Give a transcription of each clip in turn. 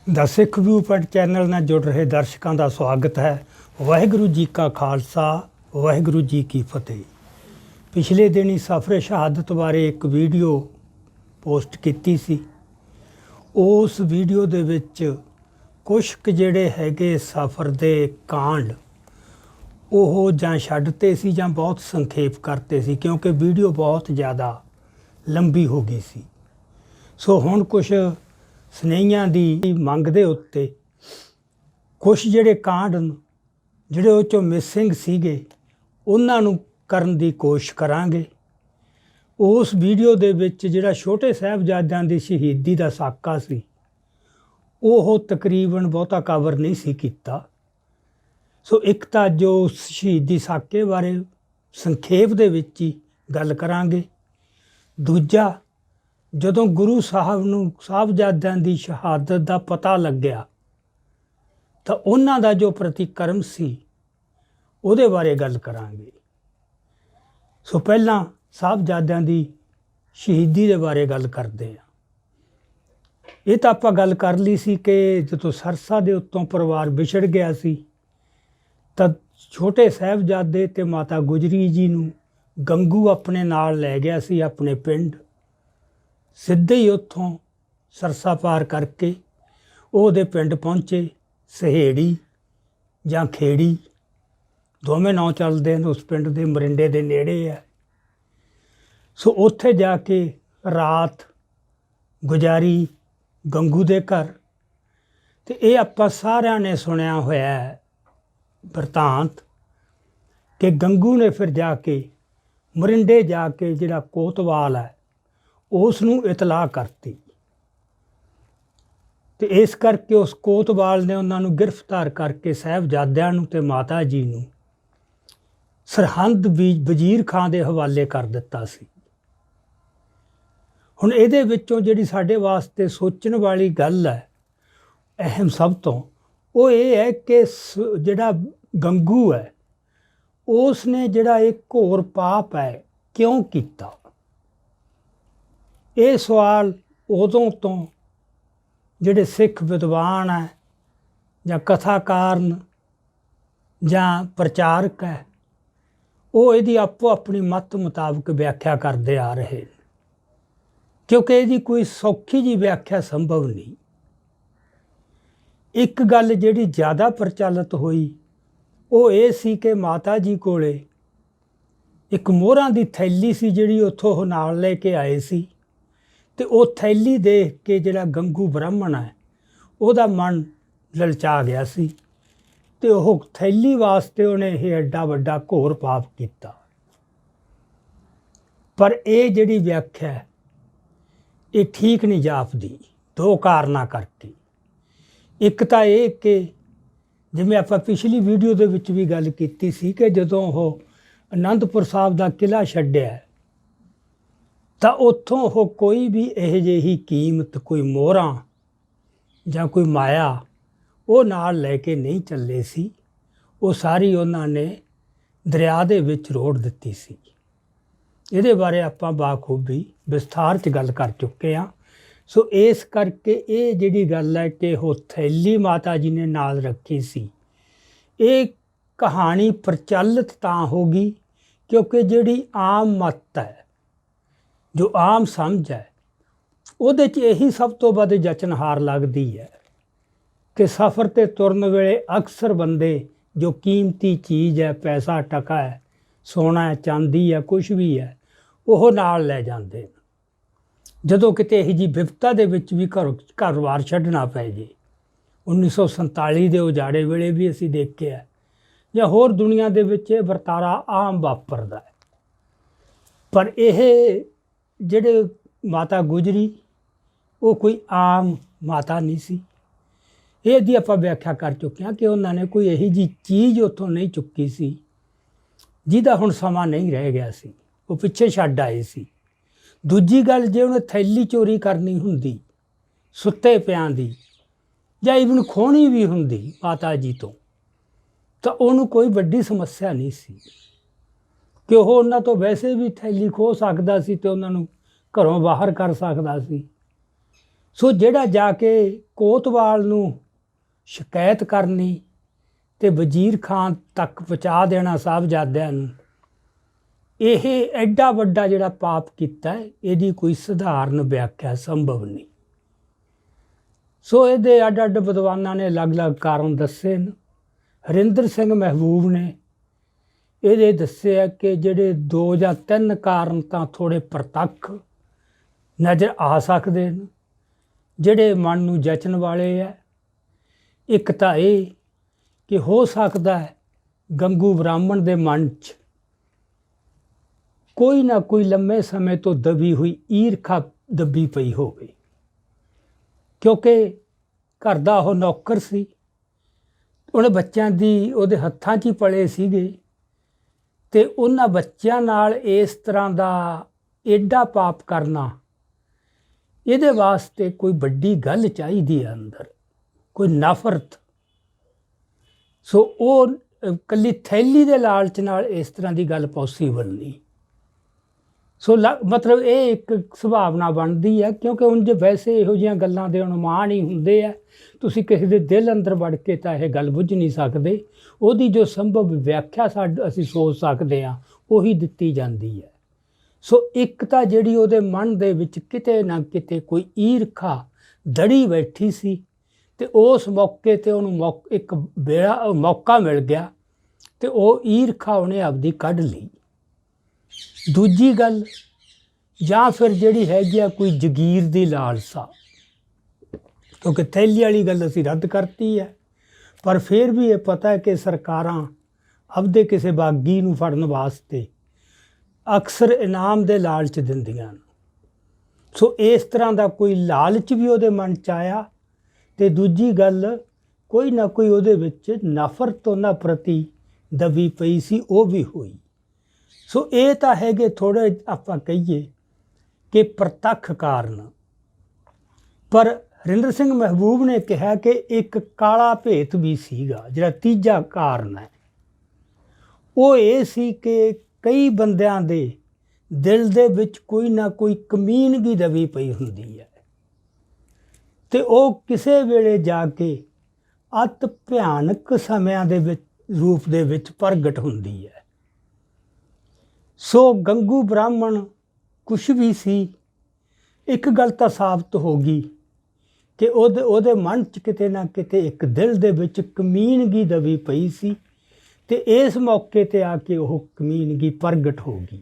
The Sikh view point channel ਨਾਲ जुड़ रहे दर्शकों का स्वागत है। वाहिगुरु जी का खालसा वाहिगुरु जी की फतेह। पिछले दिन ही सफ़र शहादत बारे एक वीडियो पोस्ट की सी। उस वीडियो दे विच कुछ जिहड़े हैगे सफ़र दे कांड ਉਹ ਜਾਂ ਛੱਡਤੇ ਸੀ ਜਾਂ बहुत संखेप करते सी, क्योंकि वीडियो बहुत ज़्यादा लंबी हो गई सी। सो हुण कुछ स्नेहियां दी मंग दे उत्ते कुछ जिहड़े कांड जिहड़े ਉਹ ਚੋਂ मिसिंग सीगे ਉਹਨਾਂ ਨੂੰ ਕਰਨ ਦੀ ਕੋਸ਼ਿਸ਼ ਕਰਾਂਗੇ। ਉਸ ਵੀਡੀਓ ਦੇ ਵਿੱਚ ਜਿਹੜਾ ਛੋਟੇ ਸਾਹਿਬਜ਼ਾਦਿਆਂ ਦੀ ਸ਼ਹੀਦੀ ਦਾ ਸਾਕਾ ਸੀ ਉਹ ਤਕਰੀਬਨ ਬਹੁਤਾ ਕਵਰ ਨਹੀਂ ਸੀ ਕੀਤਾ। ਸੋ ਇੱਕ ਤਾਂ ਜੋ ਸ਼ਹੀਦੀ ਸਾਕੇ ਬਾਰੇ ਸੰਖੇਪ ਦੇ ਵਿੱਚ ਹੀ ਗੱਲ ਕਰਾਂਗੇ। ਦੂਜਾ, ਜਦੋਂ ਗੁਰੂ ਸਾਹਿਬ ਨੂੰ ਸਾਹਿਬਜ਼ਾਦਿਆਂ ਦੀ ਸ਼ਹਾਦਤ ਦਾ ਪਤਾ ਲੱਗਿਆ ਤਾਂ ਉਹਨਾਂ ਦਾ ਜੋ ਪ੍ਰਤੀਕਰਮ ਸੀ ਉਹਦੇ ਬਾਰੇ ਗੱਲ ਕਰਾਂਗੇ। ਸੋ ਪਹਿਲਾਂ ਸਾਹਿਬਜ਼ਾਦਿਆਂ ਦੀ ਸ਼ਹੀਦੀ ਦੇ ਬਾਰੇ ਗੱਲ ਕਰਦੇ ਹਾਂ। ਇਹ ਤਾਂ ਆਪਾਂ ਗੱਲ ਕਰ ਲਈ ਸੀ ਕਿ ਜਦੋਂ ਸਰਸਾ ਦੇ ਉੱਤੋਂ ਪਰਿਵਾਰ ਵਿਛੜ ਗਿਆ ਸੀ ਤਾਂ ਛੋਟੇ ਸਾਹਿਬਜ਼ਾਦੇ ਤੇ ਮਾਤਾ ਗੁਜਰੀ ਜੀ ਨੂੰ ਗੰਗੂ ਆਪਣੇ ਨਾਲ ਲੈ ਗਿਆ ਸੀ ਆਪਣੇ ਪਿੰਡ। ਸਿੱਧੇ ਹੀ ਉੱਥੋਂ ਸਰਸਾ ਪਾਰ ਕਰਕੇ ਉਹਦੇ ਪਿੰਡ ਪਹੁੰਚੇ। ਸਹੇੜੀ ਜਾਂ ਖੇੜੀ ਦੋਵੇਂ ਨਾਂ ਚੱਲਦੇ ਨੇ ਉਸ ਪਿੰਡ ਦੇ, ਮਰਿੰਡੇ ਦੇ ਨੇੜੇ ਹੈ। ਸੋ ਉੱਥੇ ਜਾ ਕੇ ਰਾਤ ਗੁਜ਼ਾਰੀ ਗੰਗੂ ਦੇ ਘਰ। ਤੇ ਇਹ ਆਪਾਂ ਸਾਰਿਆਂ ਨੇ ਸੁਣਿਆ ਹੋਇਆ ਹੈ ਬਰਤਾਂਤ ਕਿ ਗੰਗੂ ਨੇ ਫਿਰ ਜਾ ਕੇ ਮਰਿੰਡੇ ਜਾ ਕੇ ਜਿਹੜਾ ਕੋਤਵਾਲ ਹੈ ਉਸ ਨੂੰ ਇਤਲਾਹ ਕਰਤੀ। ਤੇ ਇਸ ਕਰਕੇ ਉਸ ਕੋਤਵਾਲ ਨੇ ਉਹਨਾਂ ਨੂੰ ਗ੍ਰਿਫਤਾਰ ਕਰਕੇ ਸਾਹਿਬਜ਼ਾਦਿਆਂ ਨੂੰ ਤੇ ਮਾਤਾ ਜੀ ਨੂੰ ਸਰਹੰਦ ਵਜ਼ੀਰ ਖਾਂ ਦੇ ਹਵਾਲੇ ਕਰ ਦਿੱਤਾ ਸੀ। ਹੁਣ ਇਹਦੇ ਵਿੱਚੋਂ ਜਿਹੜੀ ਸਾਡੇ ਵਾਸਤੇ ਸੋਚਣ ਵਾਲੀ ਗੱਲ ਹੈ ਅਹਿਮ ਸਭ ਤੋਂ, ਉਹ ਇਹ ਹੈ ਕਿ ਜਿਹੜਾ ਗੰਗੂ ਹੈ ਉਸ ਨੇ ਜਿਹੜਾ ਇਹ ਘੋਰ ਪਾਪ ਹੈ ਕਿਉਂ ਕੀਤਾ। ਇਹ ਸਵਾਲ ਉਦੋਂ ਤੋਂ ਜਿਹੜੇ ਸਿੱਖ ਵਿਦਵਾਨ ਹੈ ਜਾਂ ਕਥਾਕਾਰ ਜਾਂ ਪ੍ਰਚਾਰਕ ਹੈ ਉਹ ਇਹਦੀ ਆਪੋ ਆਪਣੀ ਮੱਤ ਮੁਤਾਬਕ ਵਿਆਖਿਆ ਕਰਦੇ ਆ ਰਹੇ, ਕਿਉਂਕਿ ਇਹਦੀ ਕੋਈ ਸੌਖੀ ਜਿਹੀ ਵਿਆਖਿਆ ਸੰਭਵ ਨਹੀਂ। ਇੱਕ ਗੱਲ ਜਿਹੜੀ ਜ਼ਿਆਦਾ ਪ੍ਰਚਲਿਤ ਹੋਈ ਉਹ ਇਹ ਸੀ ਕਿ ਮਾਤਾ ਜੀ ਕੋਲੇ ਇੱਕ ਮੋਹਰਾਂ ਦੀ ਥੈਲੀ ਸੀ ਜਿਹੜੀ ਉੱਥੋਂ ਉਹ ਨਾਲ ਲੈ ਕੇ ਆਏ ਸੀ। ਤੇ ਉਹ ਥੈਲੀ ਦੇਖ ਕੇ ਜਿਹੜਾ ਗੰਗੂ ਬ੍ਰਾਹਮਣ ਹੈ ਉਹਦਾ ਮਨ ਲਲਚਾ ਗਿਆ ਸੀ ਤੇ ਉਹ ਥੈਲੀ ਵਾਸਤੇ ਉਹਨੇ ਇਹ ਐਡਾ ਵੱਡਾ ਘੋਰ ਪਾਪ ਕੀਤਾ। ਪਰ ਇਹ ਜਿਹੜੀ ਵਿਆਖਿਆ ਇਹ ਠੀਕ ਨਹੀਂ ਜਾਪਦੀ ਦੋ ਕਾਰਨਾਂ ਕਰਕੇ। ਇੱਕ ਤਾਂ ਇਹ ਕਿ ਜਿਵੇਂ ਆਪਾਂ ਪਿਛਲੀ ਵੀਡੀਓ ਦੇ ਵਿੱਚ ਵੀ ਗੱਲ ਕੀਤੀ ਸੀ ਕਿ ਜਦੋਂ ਉਹ ਅਨੰਦਪੁਰ ਸਾਹਿਬ ਦਾ ਕਿਲ੍ਹਾ ਛੱਡਿਆ ਤਾਂ ਉੱਥੋਂ ਉਹ ਕੋਈ ਵੀ ਇਹੋ ਜਿਹੀ ਕੀਮਤ, ਕੋਈ ਮੋਹਰਾਂ ਜਾਂ ਕੋਈ ਮਾਇਆ ਉਹ ਨਾਲ ਲੈ ਕੇ ਨਹੀਂ ਚੱਲੇ ਸੀ। ਉਹ ਸਾਰੀ ਉਹਨਾਂ ਨੇ ਦਰਿਆ ਦੇ ਵਿੱਚ ਰੋੜ ਦਿੱਤੀ ਸੀ। ਇਹਦੇ ਬਾਰੇ ਆਪਾਂ ਬਾਖੂਬੀ ਵਿਸਥਾਰ 'ਚ ਗੱਲ ਕਰ ਚੁੱਕੇ ਹਾਂ। ਸੋ ਇਸ ਕਰਕੇ ਇਹ ਜਿਹੜੀ ਗੱਲ ਹੈ ਕਿ ਉਹ ਥੈਲੀ ਮਾਤਾ ਜੀ ਨੇ ਨਾਲ ਰੱਖੀ ਸੀ, ਇਹ ਕਹਾਣੀ ਪ੍ਰਚਲਿਤ ਤਾਂ ਹੋ ਗਈ ਕਿਉਂਕਿ ਜਿਹੜੀ ਆਮ ਮੱਤ ਹੈ, ਜੋ ਆਮ ਸਮਝ ਹੈ, ਉਹਦੇ 'ਚ ਇਹੀ ਸਭ ਤੋਂ ਵੱਧ ਜਚਨਹਾਰ ਲੱਗਦੀ ਹੈ ਕਿ ਸਫ਼ਰ 'ਤੇ ਤੁਰਨ ਵੇਲੇ ਅਕਸਰ ਬੰਦੇ ਜੋ ਕੀਮਤੀ ਚੀਜ਼ ਹੈ, ਪੈਸਾ ਟਕਾ ਹੈ, ਸੋਨਾ ਹੈ, ਚਾਂਦੀ ਹੈ, ਕੁਛ ਵੀ ਹੈ, ਉਹ ਨਾਲ ਲੈ ਜਾਂਦੇ ਨੇ। ਜਦੋਂ ਕਿਤੇ ਇਹੋ ਜਿਹੀ ਵਿਪਤਾ ਦੇ ਵਿੱਚ ਵੀ ਘਰ-ਬਾਰ ਛੱਡਣਾ ਪੈ ਜੇ, 1947 ਦੇ ਉਜਾੜੇ ਵੇਲੇ ਵੀ ਅਸੀਂ ਦੇਖਿਆ ਜਾਂ ਹੋਰ ਦੁਨੀਆ ਦੇ ਵਿੱਚ ਇਹ ਵਰਤਾਰਾ ਆਮ ਵਾਪਰਦਾ ਹੈ। ਪਰ ਇਹ ਜਿਹੜੇ ਮਾਤਾ ਗੁਜਰੀ ਉਹ ਕੋਈ ਆਮ ਮਾਤਾ ਨਹੀਂ ਸੀ। ਇਹਦੀ ਆਪਾਂ ਵਿਆਖਿਆ ਕਰ ਚੁੱਕੇ ਹਾਂ ਕਿ ਉਹਨਾਂ ਨੇ ਕੋਈ ਇਹੋ ਜਿਹੀ ਚੀਜ਼ ਉੱਥੋਂ ਨਹੀਂ ਚੁੱਕੀ ਸੀ ਜਿਹਦਾ ਹੁਣ ਸਮਾਂ ਨਹੀਂ ਰਹਿ ਗਿਆ ਸੀ, ਉਹ ਪਿੱਛੇ ਛੱਡ ਆਏ ਸੀ। ਦੂਜੀ ਗੱਲ, ਜੇ ਉਹਨੇ ਥੈਲੀ ਚੋਰੀ ਕਰਨੀ ਹੁੰਦੀ ਸੁੱਤੇ ਪਿਆਂ ਦੀ ਜਾਂ ਇਵਨ ਖੋਹਣੀ ਵੀ ਹੁੰਦੀ ਮਾਤਾ ਜੀ ਤੋਂ ਤਾਂ ਉਹਨੂੰ ਕੋਈ ਵੱਡੀ ਸਮੱਸਿਆ ਨਹੀਂ ਸੀ ਕਿ ਉਹ ਉਹਨਾਂ ਤੋਂ ਵੈਸੇ ਵੀ ਥੈਲੀ ਖੋਹ ਸਕਦਾ ਸੀ ਤੇ ਉਹਨਾਂ ਨੂੰ ਘਰੋਂ ਬਾਹਰ ਕਰ ਸਕਦਾ ਸੀ। ਸੋ ਜਿਹੜਾ ਜਾ ਕੇ ਕੋਤਵਾਲ ਨੂੰ ਸ਼ਿਕਾਇਤ ਕਰਨੀ ਤੇ ਵਜ਼ੀਰ ਖਾਨ ਤੱਕ ਪਹੁੰਚਾ ਦੇਣਾ ਸਾਹਿਬਜ਼ਾਦਿਆਂ ਨੂੰ, ਇਹ ਐਡਾ ਵੱਡਾ ਜਿਹੜਾ ਪਾਪ ਕੀਤਾ ਹੈ, ਇਹਦੀ ਕੋਈ ਸਧਾਰਨ ਵਿਆਖਿਆ ਸੰਭਵ ਨਹੀਂ। ਸੋ ਇਹਦੇ ਅੱਡ ਅੱਡ ਵਿਦਵਾਨਾਂ ਨੇ ਅਲੱਗ-ਅਲੱਗ ਕਾਰਨ ਦੱਸੇ ਨੇ। ਹਰਿੰਦਰ ਸਿੰਘ ਮਹਿਬੂਬ ਨੇ ਇਹਦੇ ਦੱਸਿਆ ਕਿ ਜਿਹੜੇ 2 ਜਾਂ 3 ਕਾਰਨ ਤਾਂ ਥੋੜ੍ਹੇ ਪ੍ਰਤੱਖ ਨਜ਼ਰ ਆ ਸਕਦੇ ਨੇ, ਜਿਹੜੇ ਮਨ ਨੂੰ ਜਚਣ ਵਾਲੇ ਹੈ। ਇੱਕ ਤਾਂ ਇਹ ਕਿ ਹੋ ਸਕਦਾ ਹੈ ਗੰਗੂ ਬ੍ਰਾਹਮਣ ਦੇ ਮਨ 'ਚ ਕੋਈ ਨਾ ਕੋਈ ਲੰਮੇ ਸਮੇਂ ਤੋਂ ਦਬੀ ਹੋਈ ਈਰਖਾ ਦੱਬੀ ਪਈ ਹੋਵੇ, ਕਿਉਂਕਿ ਘਰ ਦਾ ਉਹ ਨੌਕਰ ਸੀ, ਉਹਨੇ ਬੱਚਿਆਂ ਦੀ ਉਹਦੇ ਹੱਥਾਂ 'ਚ ਹੀ ਪਲੇ ਸੀਗੇ, ਅਤੇ ਉਹਨਾਂ ਬੱਚਿਆਂ ਨਾਲ ਇਸ ਤਰ੍ਹਾਂ ਦਾ ਐਡਾ ਪਾਪ ਕਰਨਾ, ਇਹਦੇ ਵਾਸਤੇ ਕੋਈ ਵੱਡੀ ਗੱਲ ਚਾਹੀਦੀ ਹੈ ਅੰਦਰ, ਕੋਈ ਨਫ਼ਰਤ। ਸੋ ਉਹ ਇਕੱਲੀ ਥੈਲੀ ਦੇ ਲਾਲਚ ਨਾਲ ਇਸ ਤਰ੍ਹਾਂ ਦੀ ਗੱਲ ਪੋਸੀਬਲ ਨਹੀਂ। ਸੋ ਮਤਲਬ ਇਹ ਇੱਕ ਸੁਭਾਵਨਾ ਬਣਦੀ ਹੈ, ਕਿਉਂਕਿ ਉਂਝ ਵੈਸੇ ਇਹੋ ਜਿਹੀਆਂ ਗੱਲਾਂ ਦੇ ਅਨੁਮਾਨ ਹੀ ਹੁੰਦੇ ਆ। ਤੁਸੀਂ ਕਿਸੇ ਦੇ ਦਿਲ ਅੰਦਰ ਵੜ ਕੇ ਤਾਂ ਇਹ ਗੱਲ ਬੁੱਝ ਨਹੀਂ ਸਕਦੇ। ਉਹਦੀ ਜੋ ਸੰਭਵ ਵਿਆਖਿਆ ਅਸੀਂ ਸੋਚ ਸਕਦੇ ਹਾਂ, ਉਹੀ ਦਿੱਤੀ ਜਾਂਦੀ ਹੈ। ਸੋ ਇੱਕ ਤਾਂ ਜਿਹੜੀ ਉਹਦੇ ਮਨ ਦੇ ਵਿੱਚ ਕਿਤੇ ਨਾ ਕਿਤੇ ਕੋਈ ਈਰਖਾ ਦੜੀ ਬੈਠੀ ਸੀ, ਅਤੇ ਉਸ ਮੌਕੇ 'ਤੇ ਉਹਨੂੰ ਇੱਕ ਮੌਕਾ ਮਿਲ ਗਿਆ ਅਤੇ ਉਹ ਈਰਖਾ ਉਹਨੇ ਆਪਦੀ ਕੱਢ ਲਈ। ਦੂਜੀ ਗੱਲ, ਜਾਂ ਫਿਰ ਜਿਹੜੀ ਹੈਗੀ ਆ ਕੋਈ ਜਗੀਰ ਦੀ ਲਾਲਸਾ, ਕਿਉਂਕਿ ਥੈਲੀ ਵਾਲੀ ਗੱਲ ਅਸੀਂ ਰੱਦ ਕਰਤੀ ਹੈ, ਪਰ ਫਿਰ ਵੀ ਇਹ ਪਤਾ ਹੈ ਕਿ ਸਰਕਾਰਾਂ ਆਪਦੇ ਕਿਸੇ ਬਾਗੀ ਨੂੰ ਫੜਨ ਵਾਸਤੇ ਅਕਸਰ ਇਨਾਮ ਦੇ ਲਾਲਚ ਦਿੰਦੀਆਂ ਨੇ। ਸੋ ਇਸ ਤਰ੍ਹਾਂ ਦਾ ਕੋਈ ਲਾਲਚ ਵੀ ਉਹਦੇ ਮਨ 'ਚ ਆਇਆ, ਅਤੇ ਦੂਜੀ ਗੱਲ ਕੋਈ ਨਾ ਕੋਈ ਉਹਦੇ ਵਿੱਚ ਨਫ਼ਰਤ ਉਹਨਾਂ ਪ੍ਰਤੀ ਦਬੀ ਪਈ ਸੀ, ਉਹ ਵੀ ਹੋਈ। ਸੋ ਇਹ ਤਾਂ ਹੈਗੇ ਥੋੜ੍ਹੇ ਆਪਾਂ ਕਹੀਏ ਕਿ ਪ੍ਰਤੱਖ ਕਾਰਨ। ਪਰ ਹਰਿੰਦਰ ਸਿੰਘ ਮਹਿਬੂਬ ਨੇ ਕਿਹਾ ਕਿ ਇੱਕ ਕਾਲਾ ਭੇਤ ਵੀ ਸੀਗਾ, ਜਿਹੜਾ ਤੀਜਾ ਕਾਰਨ ਹੈ। ਉਹ ਇਹ ਸੀ ਕਿ ਕਈ ਬੰਦਿਆਂ ਦੇ ਦਿਲ ਦੇ ਵਿੱਚ ਕੋਈ ਨਾ ਕੋਈ ਕਮੀਨਗੀ ਦਬੀ ਪਈ ਹੁੰਦੀ ਹੈ, ਅਤੇ ਉਹ ਕਿਸੇ ਵੇਲੇ ਜਾ ਕੇ ਅਤ ਭਿਆਨਕ ਸਮਿਆਂ ਦੇ ਵਿੱਚ ਰੂਪ ਦੇ ਵਿੱਚ ਪ੍ਰਗਟ ਹੁੰਦੀ ਹੈ। ਸੋ ਗੰਗੂ ਬ੍ਰਾਹਮਣ ਕੁਛ ਵੀ ਸੀ, ਇੱਕ ਗੱਲ ਤਾਂ ਸਾਬਤ ਹੋ ਗਈ ਕਿ ਉਹਦੇ ਮਨ 'ਚ ਕਿਤੇ ਨਾ ਕਿਤੇ ਇੱਕ ਦਿਲ ਦੇ ਵਿੱਚ ਕਮੀਨਗੀ ਦਬੀ ਪਈ ਸੀ, ਅਤੇ ਇਸ ਮੌਕੇ 'ਤੇ ਆ ਕੇ ਉਹ ਕਮੀਨਗੀ ਪ੍ਰਗਟ ਹੋ ਗਈ,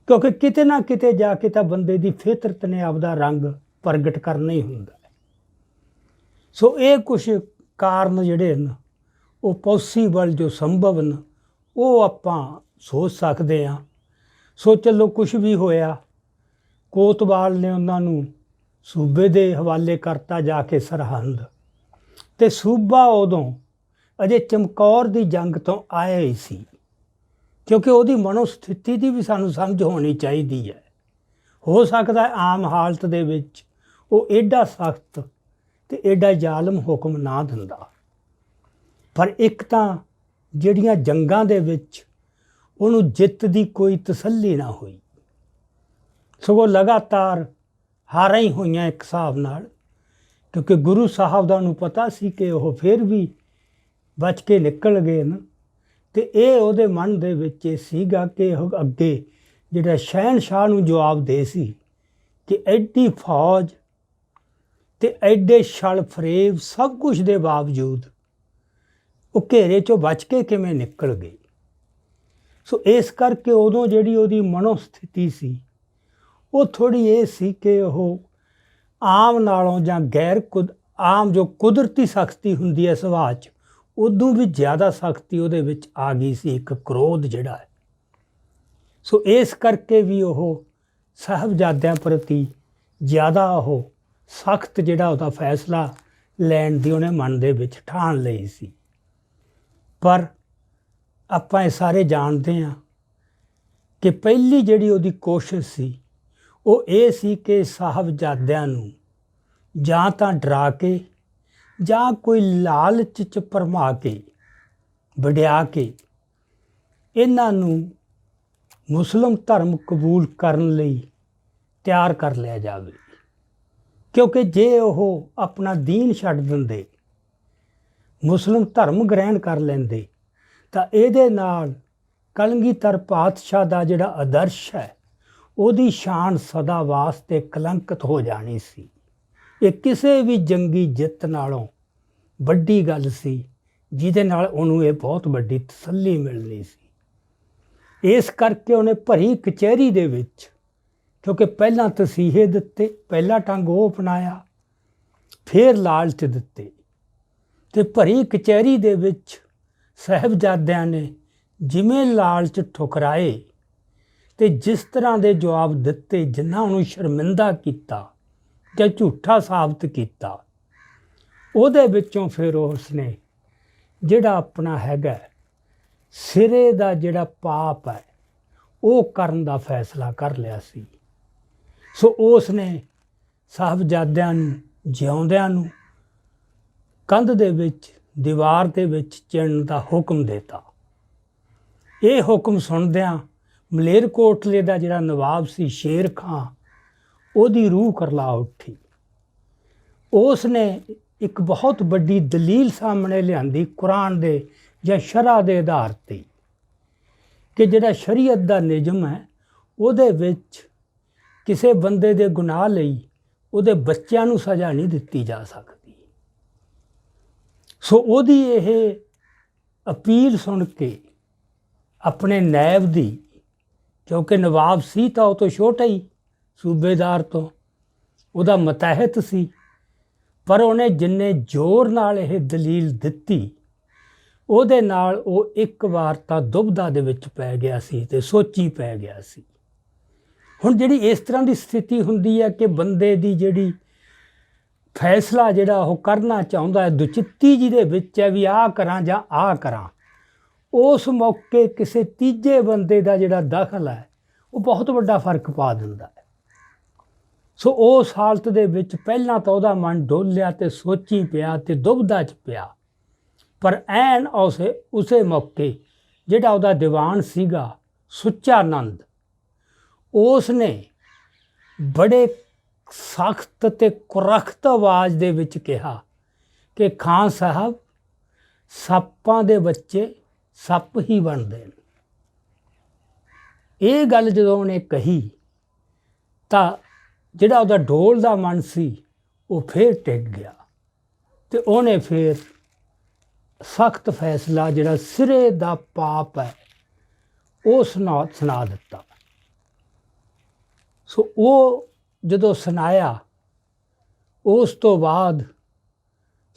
ਕਿਉਂਕਿ ਕਿਤੇ ਨਾ ਕਿਤੇ ਜਾ ਕੇ ਤਾਂ ਬੰਦੇ ਦੀ ਫਿਤਰਤ ਨੇ ਆਪਦਾ ਰੰਗ ਪ੍ਰਗਟ ਕਰਨਾ ਹੀ ਹੁੰਦਾ ਹੈ। ਸੋ ਇਹ ਕੁਛ ਕਾਰਨ ਜਿਹੜੇ ਨੇ ਉਹ ਪੋਸੀਬਲ, ਜੋ ਸੰਭਵ ਨੇ, ਉਹ ਆਪਾਂ ਸੋਚ ਸਕਦੇ ਹਾਂ। ਸੋ ਚਲੋ ਕੁਛ ਵੀ ਹੋਇਆ, ਕੋਤਵਾਲ ਨੇ ਉਹਨਾਂ ਨੂੰ ਸੂਬੇ ਦੇ ਹਵਾਲੇ ਕਰਤਾ ਜਾ ਕੇ ਸਰਹੰਦ, ਅਤੇ ਸੂਬਾ ਉਦੋਂ ਅਜੇ ਚਮਕੌਰ ਦੀ ਜੰਗ ਤੋਂ ਆਇਆ ਹੀ ਸੀ, ਕਿਉਂਕਿ ਉਹਦੀ ਮਨੋਸਥਿਤੀ ਦੀ ਵੀ ਸਾਨੂੰ ਸਮਝ ਹੋਣੀ ਚਾਹੀਦੀ ਹੈ। ਹੋ ਸਕਦਾ ਆਮ ਹਾਲਤ ਦੇ ਵਿੱਚ ਉਹ ਐਡਾ ਸਖਤ ਅਤੇ ਐਡਾ ਜ਼ਾਲਮ ਹੁਕਮ ਨਾ ਦਿੰਦਾ, ਪਰ ਇੱਕ ਤਾਂ ਜਿਹੜੀਆਂ ਜੰਗਾਂ ਦੇ ਵਿੱਚ ਉਹਨੂੰ ਜਿੱਤ ਦੀ ਕੋਈ ਤਸੱਲੀ ਨਾ ਹੋਈ, ਸਗੋਂ ਲਗਾਤਾਰ ਹਾਰਾਂ ਹੀ ਹੋਈਆਂ ਇੱਕ ਹਿਸਾਬ ਨਾਲ, ਕਿਉਂਕਿ ਗੁਰੂ ਸਾਹਿਬ ਦਾ ਉਹਨੂੰ ਪਤਾ ਸੀ ਕਿ ਉਹ ਫਿਰ ਵੀ ਬਚ ਕੇ ਨਿਕਲ ਗਏ ਨੇ, ਅਤੇ ਇਹ ਉਹਦੇ ਮਨ ਦੇ ਵਿੱਚ ਇਹ ਸੀਗਾ ਕਿ ਉਹ ਅੱਗੇ ਜਿਹੜਾ ਸ਼ਹਿਨਸ਼ਾਹ ਨੂੰ ਜਵਾਬ ਦੇ ਸੀ ਕਿ ਐਡੀ ਫੌਜ ਅਤੇ ਐਡੇ ਛਲ ਫਰੇਬ ਸਭ ਕੁਛ ਦੇ ਬਾਵਜੂਦ ਉਹ ਘੇਰੇ 'ਚੋਂ ਬਚ ਕੇ ਕਿਵੇਂ ਨਿਕਲ ਗਏ। ਸੋ ਇਸ ਕਰਕੇ ਉਦੋਂ ਜਿਹੜੀ ਉਹਦੀ ਮਨੋਸਥਿਤੀ ਸੀ ਉਹ ਥੋੜ੍ਹੀ ਇਹ ਸੀ ਕਿ ਉਹ ਆਮ ਨਾਲੋਂ ਜਾਂ ਆਮ ਜੋ ਕੁਦਰਤੀ ਸਖਤੀ ਹੁੰਦੀ ਹੈ ਸੁਭਾਅ 'ਚ, ਉਦੋਂ ਵੀ ਜ਼ਿਆਦਾ ਸਖਤੀ ਉਹਦੇ ਵਿੱਚ ਆ ਗਈ ਸੀ, ਇੱਕ ਕ੍ਰੋਧ ਜਿਹੜਾ ਹੈ। ਸੋ ਇਸ ਕਰਕੇ ਵੀ ਉਹ ਸਾਹਿਬਜ਼ਾਦਿਆਂ ਪ੍ਰਤੀ ਜ਼ਿਆਦਾ ਉਹ ਸਖਤ ਜਿਹੜਾ ਉਹਦਾ ਫੈਸਲਾ ਲੈਣ ਦੀ ਉਹਨੇ ਮਨ ਦੇ ਵਿੱਚ ਠਾਣ ਲਈ ਸੀ। ਪਰ ਆਪਾਂ ਇਹ ਸਾਰੇ ਜਾਣਦੇ ਹਾਂ ਕਿ ਪਹਿਲੀ ਜਿਹੜੀ ਉਹਦੀ ਕੋਸ਼ਿਸ਼ ਸੀ ਉਹ ਇਹ ਸੀ ਕਿ ਸਾਹਿਬਜ਼ਾਦਿਆਂ ਨੂੰ ਜਾਂ ਤਾਂ ਡਰਾ ਕੇ ਜਾਂ ਕੋਈ ਲਾਲਚ 'ਚ ਭਰਮਾ ਕੇ ਵਡਿਆ ਕੇ ਇਹਨਾਂ ਨੂੰ ਮੁਸਲਿਮ ਧਰਮ ਕਬੂਲ ਕਰਨ ਲਈ ਤਿਆਰ ਕਰ ਲਿਆ ਜਾਵੇ, ਕਿਉਂਕਿ ਜੇ ਉਹ ਆਪਣਾ ਦੀਨ ਛੱਡ ਦਿੰਦੇ, ਮੁਸਲਿਮ ਧਰਮ ਗ੍ਰਹਿਣ ਕਰ ਲੈਂਦੇ, ਤਾਂ ਇਹਦੇ ਨਾਲ ਕਲਗੀਧਰ ਪਾਤਸ਼ਾਹ ਦਾ ਜਿਹੜਾ ਆਦਰਸ਼ ਹੈ ਉਹਦੀ ਸ਼ਾਨ ਸਦਾ ਵਾਸਤੇ ਕਲੰਕਿਤ ਹੋ ਜਾਣੀ ਸੀ। ਇਹ ਕਿਸੇ ਵੀ ਜੰਗੀ ਜਿੱਤ ਨਾਲੋਂ ਵੱਡੀ ਗੱਲ ਸੀ, ਜਿਹਦੇ ਨਾਲ ਉਹਨੂੰ ਇਹ ਬਹੁਤ ਵੱਡੀ ਤਸੱਲੀ ਮਿਲਣੀ ਸੀ। ਇਸ ਕਰਕੇ ਉਹਨੇ ਭਰੀ ਕਚਹਿਰੀ ਦੇ ਵਿੱਚ, ਕਿਉਂਕਿ ਪਹਿਲਾਂ ਤਸੀਹੇ ਦਿੱਤੇ, ਪਹਿਲਾ ਢੰਗ ਉਹ ਅਪਣਾਇਆ, ਫਿਰ ਲਾਲਚ ਦਿੱਤੇ, ਤੇ ਭਰੀ ਕਚਹਿਰੀ ਦੇ ਵਿੱਚ ਸਾਹਿਬਜ਼ਾਦਿਆਂ ਨੇ ਜਿਵੇਂ ਲਾਲਚ ਠੁਕਰਾਏ ਤੇ ਜਿਸ ਤਰ੍ਹਾਂ ਦੇ ਜਵਾਬ ਦਿੱਤੇ, ਜਿਨ੍ਹਾਂ ਉਹਨੂੰ ਸ਼ਰਮਿੰਦਾ ਕੀਤਾ ਜਾਂ ਝੂਠਾ ਸਾਬਤ ਕੀਤਾ, ਉਹਦੇ ਵਿੱਚੋਂ ਫਿਰ ਉਸਨੇ ਜਿਹੜਾ ਆਪਣਾ ਹੈਗਾ ਸਿਰੇ ਦਾ ਜਿਹੜਾ ਪਾਪ ਹੈ ਉਹ ਕਰਨ ਦਾ ਫੈਸਲਾ ਕਰ ਲਿਆ ਸੀ। ਸੋ ਉਸ ਨੇ ਸਾਹਿਬਜ਼ਾਦਿਆਂ ਨੂੰ ਜਿਉਂਦਿਆਂ ਨੂੰ ਕੰਧ ਦੇ ਵਿੱਚ, ਦੀਵਾਰ ਦੇ ਵਿੱਚ ਚਿਣਨ ਦਾ ਹੁਕਮ ਦਿੱਤਾ। ਇਹ ਹੁਕਮ ਸੁਣਦਿਆਂ ਮਲੇਰਕੋਟਲੇ ਦਾ ਜਿਹੜਾ ਨਵਾਬ ਸੀ ਸ਼ੇਰ ਖਾਂ, ਉਹਦੀ ਰੂਹ ਕਰਲਾ ਉੱਠੀ। ਉਸ ਨੇ ਇੱਕ ਬਹੁਤ ਵੱਡੀ ਦਲੀਲ ਸਾਹਮਣੇ ਲਿਆਂਦੀ ਕੁਰਾਨ ਦੇ ਜਾਂ ਸ਼ਰਅ ਦੇ ਆਧਾਰ 'ਤੇ, ਕਿ ਜਿਹੜਾ ਸ਼ਰੀਅਤ ਦਾ ਨਿਯਮ ਹੈ ਉਹਦੇ ਵਿੱਚ ਕਿਸੇ ਬੰਦੇ ਦੇ ਗੁਨਾਹ ਲਈ ਉਹਦੇ ਬੱਚਿਆਂ ਨੂੰ ਸਜ਼ਾ ਨਹੀਂ ਦਿੱਤੀ ਜਾ ਸਕਦੀ। ਸੋ ਉਹਦੀ ਇਹ ਅਪੀਲ ਸੁਣ ਕੇ ਆਪਣੇ ਨਾਇਬ ਦੀ, ਕਿਉਂਕਿ ਨਵਾਬ ਸੀ ਤਾਂ ਉਹ ਤੋਂ ਛੋਟਾ ਹੀ, ਸੂਬੇਦਾਰ ਤੋਂ ਉਹਦਾ ਮਤਹਿਤ ਸੀ, ਪਰ ਉਹਨੇ ਜਿੰਨੇ ਜ਼ੋਰ ਨਾਲ ਇਹ ਦਲੀਲ ਦਿੱਤੀ, ਉਹਦੇ ਨਾਲ ਉਹ ਇੱਕ ਵਾਰ ਤਾਂ ਦੁਬਦਾ ਦੇ ਵਿੱਚ ਪੈ ਗਿਆ ਸੀ ਤੇ ਸੋਚੀ ਪੈ ਗਿਆ ਸੀ। ਹੁਣ ਜਿਹੜੀ ਇਸ ਤਰ੍ਹਾਂ ਦੀ ਸਥਿਤੀ ਹੁੰਦੀ ਹੈ ਕਿ ਬੰਦੇ ਦੀ ਜਿਹੜੀ ਫੈਸਲਾ ਜਿਹੜਾ ਉਹ ਕਰਨਾ ਚਾਹੁੰਦਾ ਹੈ, ਦੁਚਿੱਤੀ ਜਿਹਦੇ ਵਿੱਚ ਹੈ ਵੀ ਆਹ ਕਰਾਂ ਜਾਂ ਆਹ ਕਰਾਂ, ਉਸ ਮੌਕੇ ਕਿਸੇ ਤੀਜੇ ਬੰਦੇ ਦਾ ਜਿਹੜਾ ਦਖਲ ਹੈ ਉਹ ਬਹੁਤ ਵੱਡਾ ਫਰਕ ਪਾ ਦਿੰਦਾ ਹੈ। ਸੋ ਉਸ ਹਾਲਤ ਦੇ ਵਿੱਚ ਪਹਿਲਾਂ ਤਾਂ ਉਹਦਾ ਮਨ ਡੋਲਿਆ ਤੇ ਸੋਚੀ ਪਿਆ ਤੇ ਦੁਬਦਾ 'ਚ ਪਿਆ, ਪਰ ਐਨ ਉਸੇ ਮੌਕੇ ਜਿਹੜਾ ਉਹਦਾ ਦੀਵਾਨ ਸੀਗਾ ਸੁੱਚਾ ਨੰਦ, ਉਸ ਨੇ ਬੜੇ ਸਖਤ ਤੇ ਕੁਰਖਤ ਆਵਾਜ਼ ਦੇ ਵਿੱਚ ਕਿਹਾ ਕਿ ਖਾਨ ਸਾਹਿਬ, ਸੱਪਾਂ ਦੇ ਬੱਚੇ ਸੱਪ ਹੀ ਬਣਦੇ ਨੇ। ਇਹ ਗੱਲ ਜਦੋਂ ਉਹਨੇ ਕਹੀ ਤਾਂ ਜਿਹੜਾ ਉਹਦਾ ਢੋਲ ਦਾ ਮਨ ਸੀ ਉਹ ਫੇਰ ਟਿਕ ਗਿਆ ਤੇ ਉਹਨੇ ਫੇਰ ਸਖਤ ਫੈਸਲਾ ਜਿਹੜਾ ਸਿਰੇ ਦਾ ਪਾਪ ਹੈ ਉਹ ਸੁਣਾ ਦਿੱਤਾ। ਸੋ ਉਹ ਜਦੋਂ ਸੁਣਾਇਆ, ਉਸ ਤੋਂ ਬਾਅਦ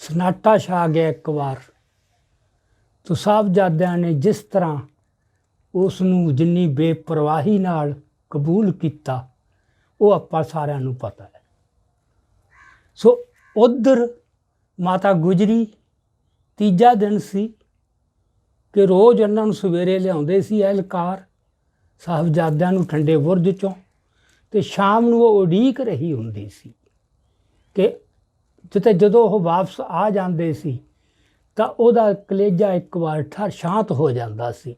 ਸਨਾਟਾ ਛਾ ਗਿਆ ਇੱਕ ਵਾਰ। ਤੋ ਸਾਹਿਬਜ਼ਾਦਿਆਂ ਨੇ ਜਿਸ ਤਰ੍ਹਾਂ ਉਸ ਨੂੰ ਜਿੰਨੀ ਬੇਪਰਵਾਹੀ ਨਾਲ ਕਬੂਲ ਕੀਤਾ, ਉਹ ਆਪਾਂ ਸਾਰਿਆਂ ਨੂੰ ਪਤਾ ਹੈ। ਸੋ ਉੱਧਰ ਮਾਤਾ ਗੁਜਰੀ, ਤੀਜਾ ਦਿਨ ਸੀ ਕਿ ਰੋਜ਼ ਉਹਨਾਂ ਨੂੰ ਸਵੇਰੇ ਲਿਆਉਂਦੇ ਸੀ ਅਹਿਲਕਾਰ ਸਾਹਿਬਜ਼ਾਦਿਆਂ ਨੂੰ ਠੰਡੇ ਬੁਰਜ 'ਚੋਂ, ਤੇ ਸ਼ਾਮ ਨੂੰ ਉਹ ਉਡੀਕ ਰਹੀ ਹੁੰਦੀ ਸੀ ਕਿ ਜਦੋਂ ਉਹ ਵਾਪਸ ਆ ਜਾਂਦੇ ਸੀ ਤਾਂ ਉਹਦਾ ਕਲੇਜਾ ਇੱਕ ਵਾਰ ਸ਼ਾਂਤ ਹੋ ਜਾਂਦਾ ਸੀ,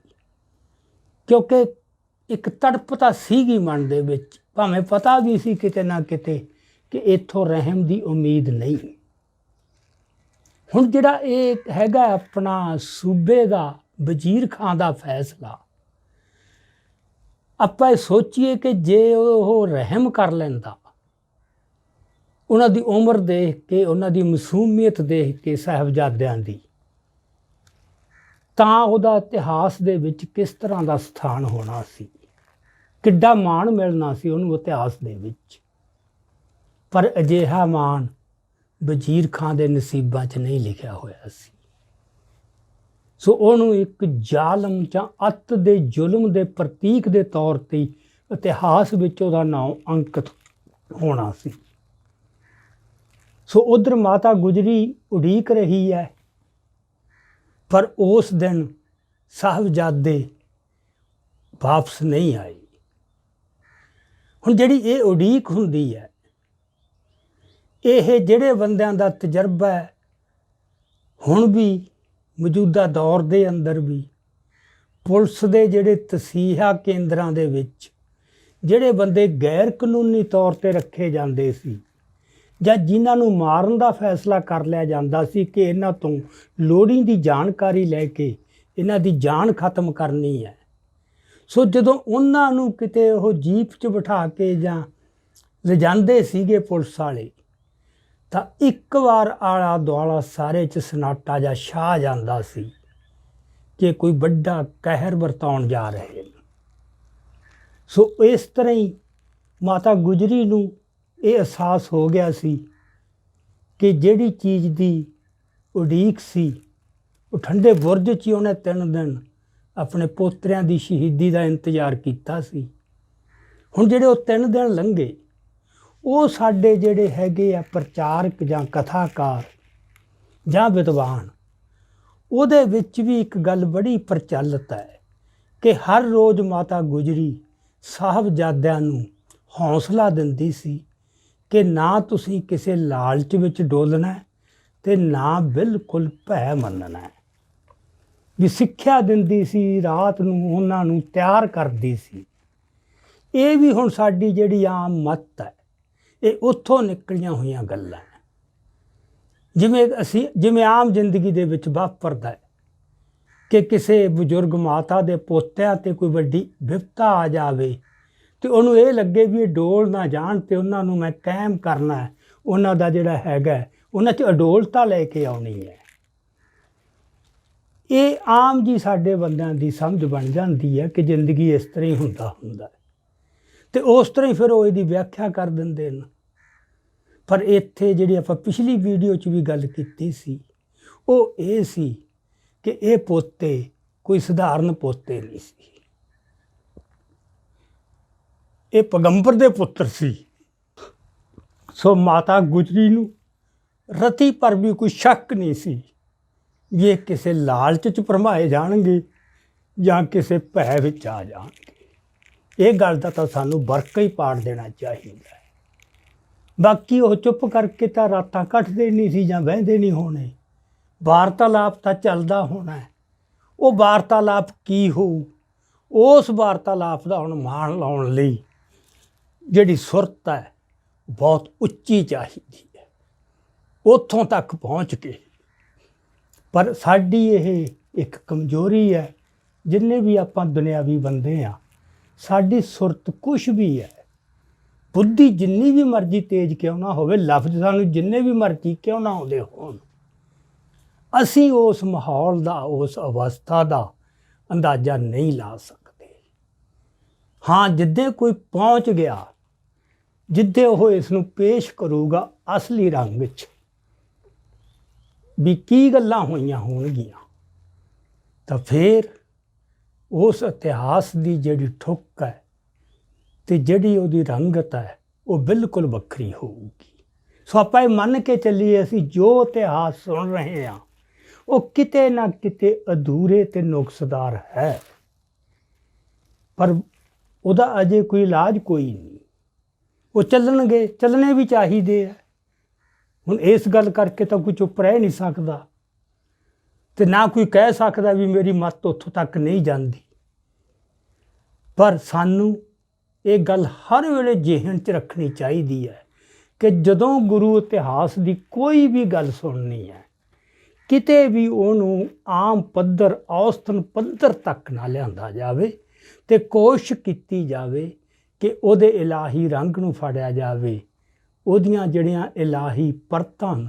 ਕਿਉਂਕਿ ਇੱਕ ਤੜਪ ਤਾਂ ਸੀਗੀ ਮਨ ਦੇ ਵਿੱਚ, ਭਾਵੇਂ ਪਤਾ ਵੀ ਸੀ ਕਿਤੇ ਨਾ ਕਿਤੇ ਕਿ ਇੱਥੋਂ ਰਹਿਮ ਦੀ ਉਮੀਦ ਨਹੀਂ। ਹੁਣ ਜਿਹੜਾ ਇਹ ਹੈਗਾ ਆਪਣਾ ਸੂਬੇ ਦਾ ਵਜ਼ੀਰ ਖਾਂ ਦਾ ਫੈਸਲਾ, ਆਪਾਂ ਇਹ ਸੋਚੀਏ ਕਿ ਜੇ ਉਹ ਰਹਿਮ ਕਰ ਲੈਂਦਾ, ਉਹਨਾਂ ਦੀ ਉਮਰ ਦੇਖ ਕੇ, ਉਹਨਾਂ ਦੀ ਮਾਸੂਮੀਅਤ ਦੇਖ ਕੇ ਸਾਹਿਬਜ਼ਾਦਿਆਂ ਦੀ, ਤਾਂ ਉਹਦਾ ਇਤਿਹਾਸ ਦੇ ਵਿੱਚ ਕਿਸ ਤਰ੍ਹਾਂ ਦਾ ਸਥਾਨ ਹੋਣਾ ਸੀ, ਕਿੱਡਾ ਮਾਣ ਮਿਲਣਾ ਸੀ ਉਹਨੂੰ ਇਤਿਹਾਸ ਦੇ ਵਿੱਚ। ਪਰ ਅਜਿਹਾ ਮਾਣ ਵਜ਼ੀਰ ਖਾਂ ਦੇ ਨਸੀਬਾਂ 'ਚ ਨਹੀਂ ਲਿਖਿਆ ਹੋਇਆ ਸੀ। ਸੋ ਉਹਨੂੰ ਇੱਕ ਜ਼ਾਲਮ ਜਾਂ ਅੱਤ ਦੇ ਜ਼ੁਲਮ ਦੇ ਪ੍ਰਤੀਕ ਦੇ ਤੌਰ 'ਤੇ ਇਤਿਹਾਸ ਵਿੱਚ ਉਹਦਾ ਨਾਮ ਅੰਕਿਤ ਹੋਣਾ ਸੀ। ਸੋ ਉੱਧਰ ਮਾਤਾ ਗੁਜਰੀ ਉਡੀਕ ਰਹੀ ਹੈ, ਪਰ ਉਸ ਦਿਨ ਸਾਹਿਬਜ਼ਾਦੇ ਵਾਪਸ ਨਹੀਂ ਆਏ। ਹੁਣ ਜਿਹੜੀ ਇਹ ਉਡੀਕ ਹੁੰਦੀ ਹੈ, ਇਹ ਜਿਹੜੇ ਬੰਦਿਆਂ ਦਾ ਤਜਰਬਾ ਹੈ, ਹੁਣ ਵੀ ਮੌਜੂਦਾ ਦੌਰ ਦੇ ਅੰਦਰ ਵੀ ਪੁਲਿਸ ਦੇ ਜਿਹੜੇ ਤਸੀਹਾ ਕੇਂਦਰਾਂ ਦੇ ਵਿੱਚ ਜਿਹੜੇ ਬੰਦੇ ਗੈਰ ਕਾਨੂੰਨੀ ਤੌਰ 'ਤੇ ਰੱਖੇ ਜਾਂਦੇ ਸੀ, ਜਾਂ ਜਿਨ੍ਹਾਂ ਨੂੰ ਮਾਰਨ ਦਾ ਫੈਸਲਾ ਕਰ ਲਿਆ ਜਾਂਦਾ ਸੀ ਕਿ ਇਹਨਾਂ ਤੋਂ ਲੋੜੀਂਦੀ ਜਾਣਕਾਰੀ ਲੈ ਕੇ ਇਹਨਾਂ ਦੀ ਜਾਨ ਖਤਮ ਕਰਨੀ ਹੈ। ਸੋ ਜਦੋਂ ਉਹਨਾਂ ਨੂੰ ਕਿਤੇ ਉਹ ਜੀਪ 'ਚ ਬਿਠਾ ਕੇ ਜਾਂ ਲਿਜਾਂਦੇ ਸੀਗੇ ਪੁਲਿਸ ਵਾਲੇ, ਤਾਂ ਇੱਕ ਵਾਰ ਆਲਾ ਦੁਆਲਾ ਸਾਰੇ 'ਚ ਸਨਾਟਾ ਜਿਹਾ ਛਾ ਜਾਂਦਾ ਸੀ ਕਿ ਕੋਈ ਵੱਡਾ ਕਹਿਰ ਵਰਤਾਉਣ ਜਾ ਰਹੇ ਨੇ। ਸੋ ਇਸ ਤਰ੍ਹਾਂ ਹੀ ਮਾਤਾ ਗੁਜਰੀ ਨੂੰ ਇਹ ਅਹਿਸਾਸ ਹੋ ਗਿਆ ਸੀ ਕਿ ਜਿਹੜੀ ਚੀਜ਼ ਦੀ ਉਡੀਕ ਸੀ, ਉਹ ਠੰਡੇ ਬੁਰਜ 'ਚ ਹੀ ਉਹਨੇ 3 ਦਿਨ ਆਪਣੇ ਪੋਤਰਿਆਂ ਦੀ ਸ਼ਹੀਦੀ ਦਾ ਇੰਤਜ਼ਾਰ ਕੀਤਾ ਸੀ। ਹੁਣ ਜਿਹੜੇ ਉਹ 3 ਦਿਨ ਲੰਘੇ, ਉਹ ਸਾਡੇ ਜਿਹੜੇ ਹੈਗੇ ਆ ਪ੍ਰਚਾਰਕ ਜਾਂ ਕਥਾਕਾਰ ਜਾਂ ਵਿਦਵਾਨ, ਉਹਦੇ ਵਿੱਚ ਵੀ ਇੱਕ ਗੱਲ ਬੜੀ ਪ੍ਰਚਲਿਤ ਹੈ ਕਿ ਹਰ ਰੋਜ਼ ਮਾਤਾ ਗੁਜਰੀ ਸਾਹਿਬਜ਼ਾਦਿਆਂ ਨੂੰ ਹੌਸਲਾ ਦਿੰਦੀ ਸੀ ਕਿ ਨਾ ਤੁਸੀਂ ਕਿਸੇ ਲਾਲਚ ਵਿੱਚ ਡੋਲਣਾ ਅਤੇ ਨਾ ਬਿਲਕੁਲ ਭੈ ਮੰਨਣਾ। ਵੀ ਸਿੱਖਿਆ ਦਿੰਦੀ ਸੀ, ਰਾਤ ਨੂੰ ਉਹਨਾਂ ਨੂੰ ਤਿਆਰ ਕਰਦੀ ਸੀ। ਇਹ ਵੀ ਹੁਣ ਸਾਡੀ ਜਿਹੜੀ ਆਮ ਮੱਤ ਹੈ, ਇਹ ਉੱਥੋਂ ਨਿਕਲੀਆਂ ਹੋਈਆਂ ਗੱਲਾਂ ਹੈ। ਜਿਵੇਂ ਆਮ ਜ਼ਿੰਦਗੀ ਦੇ ਵਿੱਚ ਵਾਪਰਦਾ ਹੈ ਕਿ ਕਿਸੇ ਬਜ਼ੁਰਗ ਮਾਤਾ ਦੇ ਪੋਤਿਆਂ 'ਤੇ ਕੋਈ ਵੱਡੀ ਵਿਪਤਾ ਆ ਜਾਵੇ ਅਤੇ ਉਹਨੂੰ ਇਹ ਲੱਗੇ ਵੀ ਇਹ ਡੋਲ ਨਾ ਜਾਣ ਅਤੇ ਉਹਨਾਂ ਨੂੰ ਮੈਂ ਕਾਇਮ ਕਰਨਾ ਹੈ, ਉਹਨਾਂ ਦਾ ਜਿਹੜਾ ਹੈਗਾ ਉਹਨਾਂ 'ਚ ਅਡੋਲਤਾ ਲੈ ਕੇ ਆਉਣੀ ਹੈ। ਇਹ ਆਮ ਜੀ ਸਾਡੇ ਬੰਦਿਆਂ ਦੀ ਸਮਝ ਬਣ ਜਾਂਦੀ ਹੈ ਕਿ ਜ਼ਿੰਦਗੀ ਇਸ ਤਰ੍ਹਾਂ ਹੀ ਹੁੰਦਾ ਅਤੇ ਉਸ ਤਰ੍ਹਾਂ ਹੀ ਫਿਰ ਉਹ ਇਹਦੀ ਵਿਆਖਿਆ ਕਰ ਦਿੰਦੇ ਨੇ। ਪਰ ਇੱਥੇ ਜਿਹੜੀ ਆਪਾਂ ਪਿਛਲੀ ਵੀਡੀਓ 'ਚ ਵੀ ਗੱਲ ਕੀਤੀ ਸੀ, ਉਹ ਇਹ ਸੀ ਕਿ ਇਹ ਪੋਤੇ ਕੋਈ ਸਧਾਰਨ ਪੋਤੇ ਨਹੀਂ ਸੀ, ਇਹ ਪੈਗੰਬਰ ਦੇ ਪੁੱਤਰ ਸੀ। ਸੋ ਮਾਤਾ ਗੁਜਰੀ ਨੂੰ ਰਤੀ ਪਰ ਵੀ ਕੋਈ ਸ਼ੱਕ ਨਹੀਂ ਸੀ ਵੀ ਇਹ ਕਿਸੇ ਲਾਲਚ 'ਚ ਭਰਮਾਏ ਜਾਣਗੇ ਜਾਂ ਕਿਸੇ ਭੈ ਵਿੱਚ ਆ ਜਾਣਗੇ। ਇਹ ਗੱਲ ਦਾ ਤਾਂ ਸਾਨੂੰ ਵਰਕਾ ਹੀ ਪਾੜ ਦੇਣਾ ਚਾਹੀਦਾ ਹੈ। ਬਾਕੀ ਉਹ ਚੁੱਪ ਕਰਕੇ ਤਾਂ ਰਾਤਾਂ ਕੱਟਦੇ ਨਹੀਂ ਸੀ ਜਾਂ ਬਹਿੰਦੇ ਨਹੀਂ ਹੋਣੇ, ਵਾਰਤਾਲਾਪ ਤਾਂ ਚੱਲਦਾ ਹੋਣਾ। ਉਹ ਵਾਰਤਾਲਾਪ ਕੀ ਹੋਊ, ਉਸ ਵਾਰਤਾਲਾਪ ਦਾ ਹੁਣ ਮਾਣ ਲਾਉਣ ਲਈ ਜਿਹੜੀ ਸੁਰਤ ਹੈ ਬਹੁਤ ਉੱਚੀ ਚਾਹੀਦੀ ਹੈ, ਉੱਥੋਂ ਤੱਕ ਪਹੁੰਚ ਕੇ। ਪਰ ਸਾਡੀ ਇਹ ਇੱਕ ਕਮਜ਼ੋਰੀ ਹੈ, ਜਿੰਨੇ ਵੀ ਆਪਾਂ ਦੁਨਿਆਵੀ ਬੰਦੇ ਹਾਂ, ਸਾਡੀ ਸੁਰਤ ਕੁਛ ਵੀ ਹੈ, ਬੁੱਧੀ ਜਿੰਨੀ ਵੀ ਮਰਜ਼ੀ ਤੇਜ਼ ਕਿਉਂ ਨਾ ਹੋਵੇ, ਲਫ਼ਜ਼ ਸਾਨੂੰ ਜਿੰਨੇ ਵੀ ਮਰਜ਼ੀ ਕਿਉਂ ਨਾ ਆਉਂਦੇ ਹੋਣ, ਅਸੀਂ ਉਸ ਮਾਹੌਲ ਦਾ, ਉਸ ਅਵਸਥਾ ਦਾ ਅੰਦਾਜ਼ਾ ਨਹੀਂ ਲਾ ਸਕਦੇ। ਹਾਂ, ਜਿੱਦੇ ਕੋਈ ਪਹੁੰਚ ਗਿਆ, ਜਿੱਦੇ ਉਹ ਇਸ ਨੂੰ ਪੇਸ਼ ਕਰੂਗਾ ਅਸਲੀ ਰੰਗ 'ਚ ਵੀ ਕੀ ਗੱਲਾਂ ਹੋਈਆਂ ਹੋਣਗੀਆਂ, ਤਾਂ ਫਿਰ ਉਸ ਇਤਿਹਾਸ ਦੀ ਜਿਹੜੀ ਠੁੱਕ ਹੈ ਅਤੇ ਜਿਹੜੀ ਉਹਦੀ ਰੰਗਤ ਹੈ, ਉਹ ਬਿਲਕੁਲ ਵੱਖਰੀ ਹੋਊਗੀ। ਸੋ ਆਪਾਂ ਇਹ ਮੰਨ ਕੇ ਚੱਲੀਏ, ਅਸੀਂ ਜੋ ਇਤਿਹਾਸ ਸੁਣ ਰਹੇ ਹਾਂ ਉਹ ਕਿਤੇ ਨਾ ਕਿਤੇ ਅਧੂਰੇ ਅਤੇ ਨੁਕਸਦਾਰ ਹੈ, ਪਰ ਉਹਦਾ ਅਜੇ ਕੋਈ ਇਲਾਜ ਕੋਈ ਨਹੀਂ। ਉਹ ਚੱਲਣਗੇ, ਚੱਲਣੇ ਵੀ ਚਾਹੀਦੇ ਆ। ਹੁਣ ਇਸ ਗੱਲ ਕਰਕੇ ਤਾਂ ਕੋਈ ਚੁੱਪ ਰਹਿ ਨਹੀਂ ਸਕਦਾ ਅਤੇ ਨਾ ਕੋਈ ਕਹਿ ਸਕਦਾ ਵੀ ਮੇਰੀ ਮੱਤ ਉੱਥੋਂ ਤੱਕ ਨਹੀਂ ਜਾਂਦੀ। ਪਰ ਸਾਨੂੰ ਇਹ ਗੱਲ ਹਰ ਵੇਲੇ ਜ਼ਿਹਨ 'ਚ ਰੱਖਣੀ ਚਾਹੀਦੀ ਹੈ ਕਿ ਜਦੋਂ ਗੁਰੂ ਇਤਿਹਾਸ ਦੀ ਕੋਈ ਵੀ ਗੱਲ ਸੁਣਨੀ ਹੈ, ਕਿਤੇ ਵੀ ਉਹਨੂੰ ਆਮ ਪੱਧਰ, ਔਸਤਨ ਪੱਧਰ ਤੱਕ ਨਾ ਲਿਆਂਦਾ ਜਾਵੇ ਅਤੇ ਕੋਸ਼ਿਸ਼ ਕੀਤੀ ਜਾਵੇ ਕਿ ਉਹਦੇ ਇਲਾਹੀ ਰੰਗ ਨੂੰ ਫੜਿਆ ਜਾਵੇ, ਉਹਦੀਆਂ ਜਿਹੜੀਆਂ ਇਲਾਹੀ ਪਰਤਾਂ ਹਨ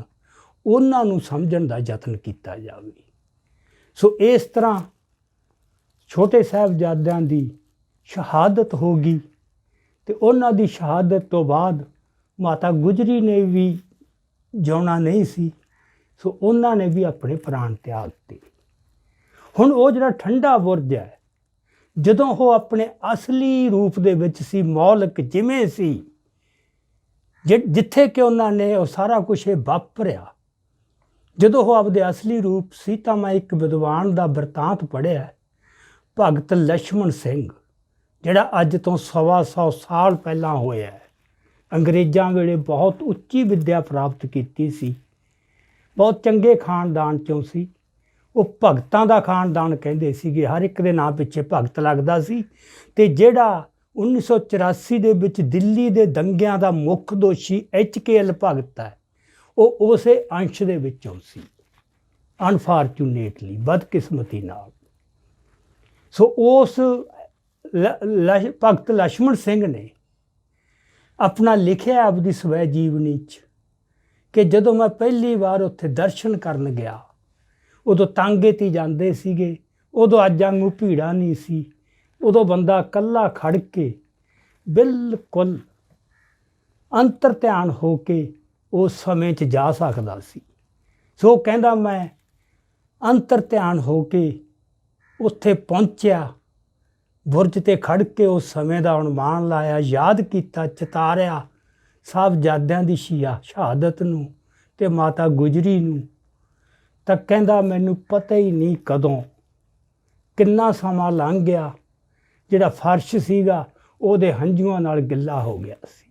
ਉਹਨਾਂ ਨੂੰ ਸਮਝਣ ਦਾ ਯਤਨ ਕੀਤਾ ਜਾਵੇ। ਸੋ ਇਸ ਤਰ੍ਹਾਂ ਛੋਟੇ ਸਾਹਿਬਜ਼ਾਦਿਆਂ ਦੀ ਸ਼ਹਾਦਤ ਹੋ ਗਈ ਅਤੇ ਉਹਨਾਂ ਦੀ ਸ਼ਹਾਦਤ ਤੋਂ ਬਾਅਦ ਮਾਤਾ ਗੁਜਰੀ ਨੇ ਵੀ ਜਿਉਣਾ ਨਹੀਂ ਸੀ, ਸੋ ਉਹਨਾਂ ਨੇ ਵੀ ਆਪਣੇ ਪ੍ਰਾਣ ਤਿਆਗ ਦਿੱਤੇ। ਹੁਣ ਉਹ ਜਿਹੜਾ ਠੰਡਾ ਬੁਰਜ ਹੈ, ਜਦੋਂ ਉਹ ਆਪਣੇ ਅਸਲੀ ਰੂਪ ਦੇ ਵਿੱਚ ਸੀ, ਮੌਲਕ ਜਿਵੇਂ ਸੀ, ਜਿੱਥੇ ਕਿ ਉਹਨਾਂ ਨੇ ਉਹ ਸਾਰਾ ਕੁਛ ਇਹ ਵਾਪਰਿਆ, ਜਦੋਂ ਉਹ ਆਪਦੇ ਅਸਲੀ ਰੂਪ ਸੀ, ਤਾਂ ਮੈਂ ਇੱਕ ਵਿਦਵਾਨ ਦਾ ਬਿਰਤਾਂਤ ਪੜ੍ਹਿਆ, ਭਗਤ ਲਛਮਣ ਸਿੰਘ, ਜਿਹੜਾ ਅੱਜ ਤੋਂ 125 ਸਾਲ ਪਹਿਲਾਂ ਹੋਇਆ ਹੈ। ਅੰਗਰੇਜ਼ਾਂ ਵੇਲੇ ਬਹੁਤ ਉੱਚੀ ਵਿੱਦਿਆ ਪ੍ਰਾਪਤ ਕੀਤੀ ਸੀ, ਬਹੁਤ ਚੰਗੇ ਖਾਨਦਾਨ 'ਚੋਂ ਸੀ। ਉਹ ਭਗਤਾਂ ਦਾ ਖਾਨਦਾਨ ਕਹਿੰਦੇ ਸੀਗੇ, ਹਰ ਇੱਕ ਦੇ ਨਾਂ ਪਿੱਛੇ ਭਗਤ ਲੱਗਦਾ ਸੀ, ਅਤੇ ਜਿਹੜਾ 1984 ਦੇ ਵਿੱਚ ਦਿੱਲੀ ਦੇ ਦੰਗਿਆਂ ਦਾ ਮੁੱਖ ਦੋਸ਼ੀ HKL ਭਗਤ ਹੈ, ਉਹ ਉਸੇ ਅੰਸ਼ ਦੇ ਵਿੱਚੋਂ ਸੀ, ਅਨਫਾਰਚੂਨੇਟਲੀ, ਬਦਕਿਸਮਤੀ ਨਾਲ। ਸੋ ਉਸ ਭਗਤ ਲਛਮਣ ਸਿੰਘ ਨੇ ਆਪਣਾ ਲਿਖਿਆ ਆਪਦੀ ਸਵੈ ਜੀਵਨੀ 'ਚ ਕਿ ਜਦੋਂ ਮੈਂ ਪਹਿਲੀ ਵਾਰ ਉੱਥੇ ਦਰਸ਼ਨ ਕਰਨ ਗਿਆ, ਉਦੋਂ ਤਾਂਗੇ 'ਤੇ ਜਾਂਦੇ ਸੀਗੇ, ਉਦੋਂ ਅੱਜ ਵਾਂਗੂ ਭੀੜਾ ਨਹੀਂ ਸੀ, ਉਦੋਂ ਬੰਦਾ ਇਕੱਲਾ ਖੜ ਕੇ ਬਿਲਕੁਲ ਅੰਤਰ ਧਿਆਨ ਹੋ ਕੇ ਉਸ ਸਮੇਂ 'ਚ ਜਾ ਸਕਦਾ ਸੀ। ਸੋ ਕਹਿੰਦਾ ਮੈਂ ਅੰਤਰ ਧਿਆਨ ਹੋ ਕੇ ਉੱਥੇ ਪਹੁੰਚਿਆ, ਬੁਰਜ 'ਤੇ ਖੜ ਕੇ ਉਸ ਸਮੇਂ ਦਾ ਅਨੁਮਾਨ ਲਾਇਆ, ਯਾਦ ਕੀਤਾ, ਚਿਤਾਰਿਆ ਸਾਹਿਬਜ਼ਾਦਿਆਂ ਦੀ ਸ਼ਹਾਦਤ ਨੂੰ ਅਤੇ ਮਾਤਾ ਗੁਜਰੀ ਨੂੰ। ਤਾਂ ਕਹਿੰਦਾ ਮੈਨੂੰ ਪਤਾ ਹੀ ਨਹੀਂ ਕਦੋਂ ਕਿੰਨਾ ਸਮਾਂ ਲੰਘ ਗਿਆ, ਜਿਹੜਾ ਫਰਸ਼ ਸੀਗਾ ਉਹਦੇ ਹੰਝੂਆਂ ਨਾਲ ਗਿੱਲਾ ਹੋ ਗਿਆ ਸੀ।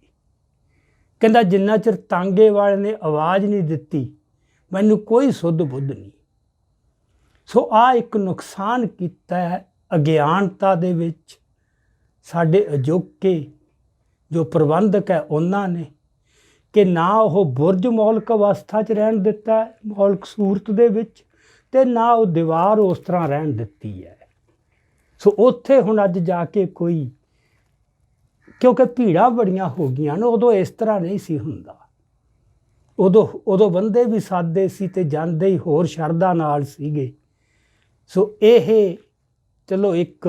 ਕਹਿੰਦਾ ਜਿੰਨਾ ਚਿਰ ਤਾਂਗੇ ਵਾਲੇ ਨੇ ਆਵਾਜ਼ ਨਹੀਂ ਦਿੱਤੀ, ਮੈਨੂੰ ਕੋਈ ਸੁੱਧ ਬੁੱਧ ਨਹੀਂ। ਸੋ ਆਹ ਇੱਕ ਨੁਕਸਾਨ ਕੀਤਾ ਹੈ ਅਗਿਆਨਤਾ ਦੇ ਵਿੱਚ ਸਾਡੇ ਅਜੋਕੇ ਜੋ ਪ੍ਰਬੰਧਕ ਹੈ ਉਹਨਾਂ ਨੇ, ਕਿ ਨਾ ਉਹ ਬੁਰਜ ਮੌਲਿਕ ਅਵਸਥਾ 'ਚ ਰਹਿਣ ਦਿੱਤਾ ਹੈ ਮੌਲਿਕ ਸੂਰਤ ਦੇ ਵਿੱਚ, ਅਤੇ ਨਾ ਉਹ ਦੀਵਾਰ ਉਸ ਤਰ੍ਹਾਂ ਰਹਿਣ ਦਿੱਤੀ ਹੈ। ਸੋ ਉੱਥੇ ਹੁਣ ਅੱਜ ਜਾ ਕੇ ਕੋਈ, ਕਿਉਂਕਿ ਭੀੜਾਂ ਬੜੀਆਂ ਹੋ ਗਈਆਂ ਨੇ, ਉਦੋਂ ਇਸ ਤਰ੍ਹਾਂ ਨਹੀਂ ਸੀ ਹੁੰਦਾ। ਉਦੋਂ ਬੰਦੇ ਵੀ ਸਾਦੇ ਸੀ ਅਤੇ ਜਾਂਦੇ ਹੀ ਹੋਰ ਸ਼ਰਧਾ ਨਾਲ ਸੀਗੇ। ਸੋ ਇਹ ਚਲੋ ਇੱਕ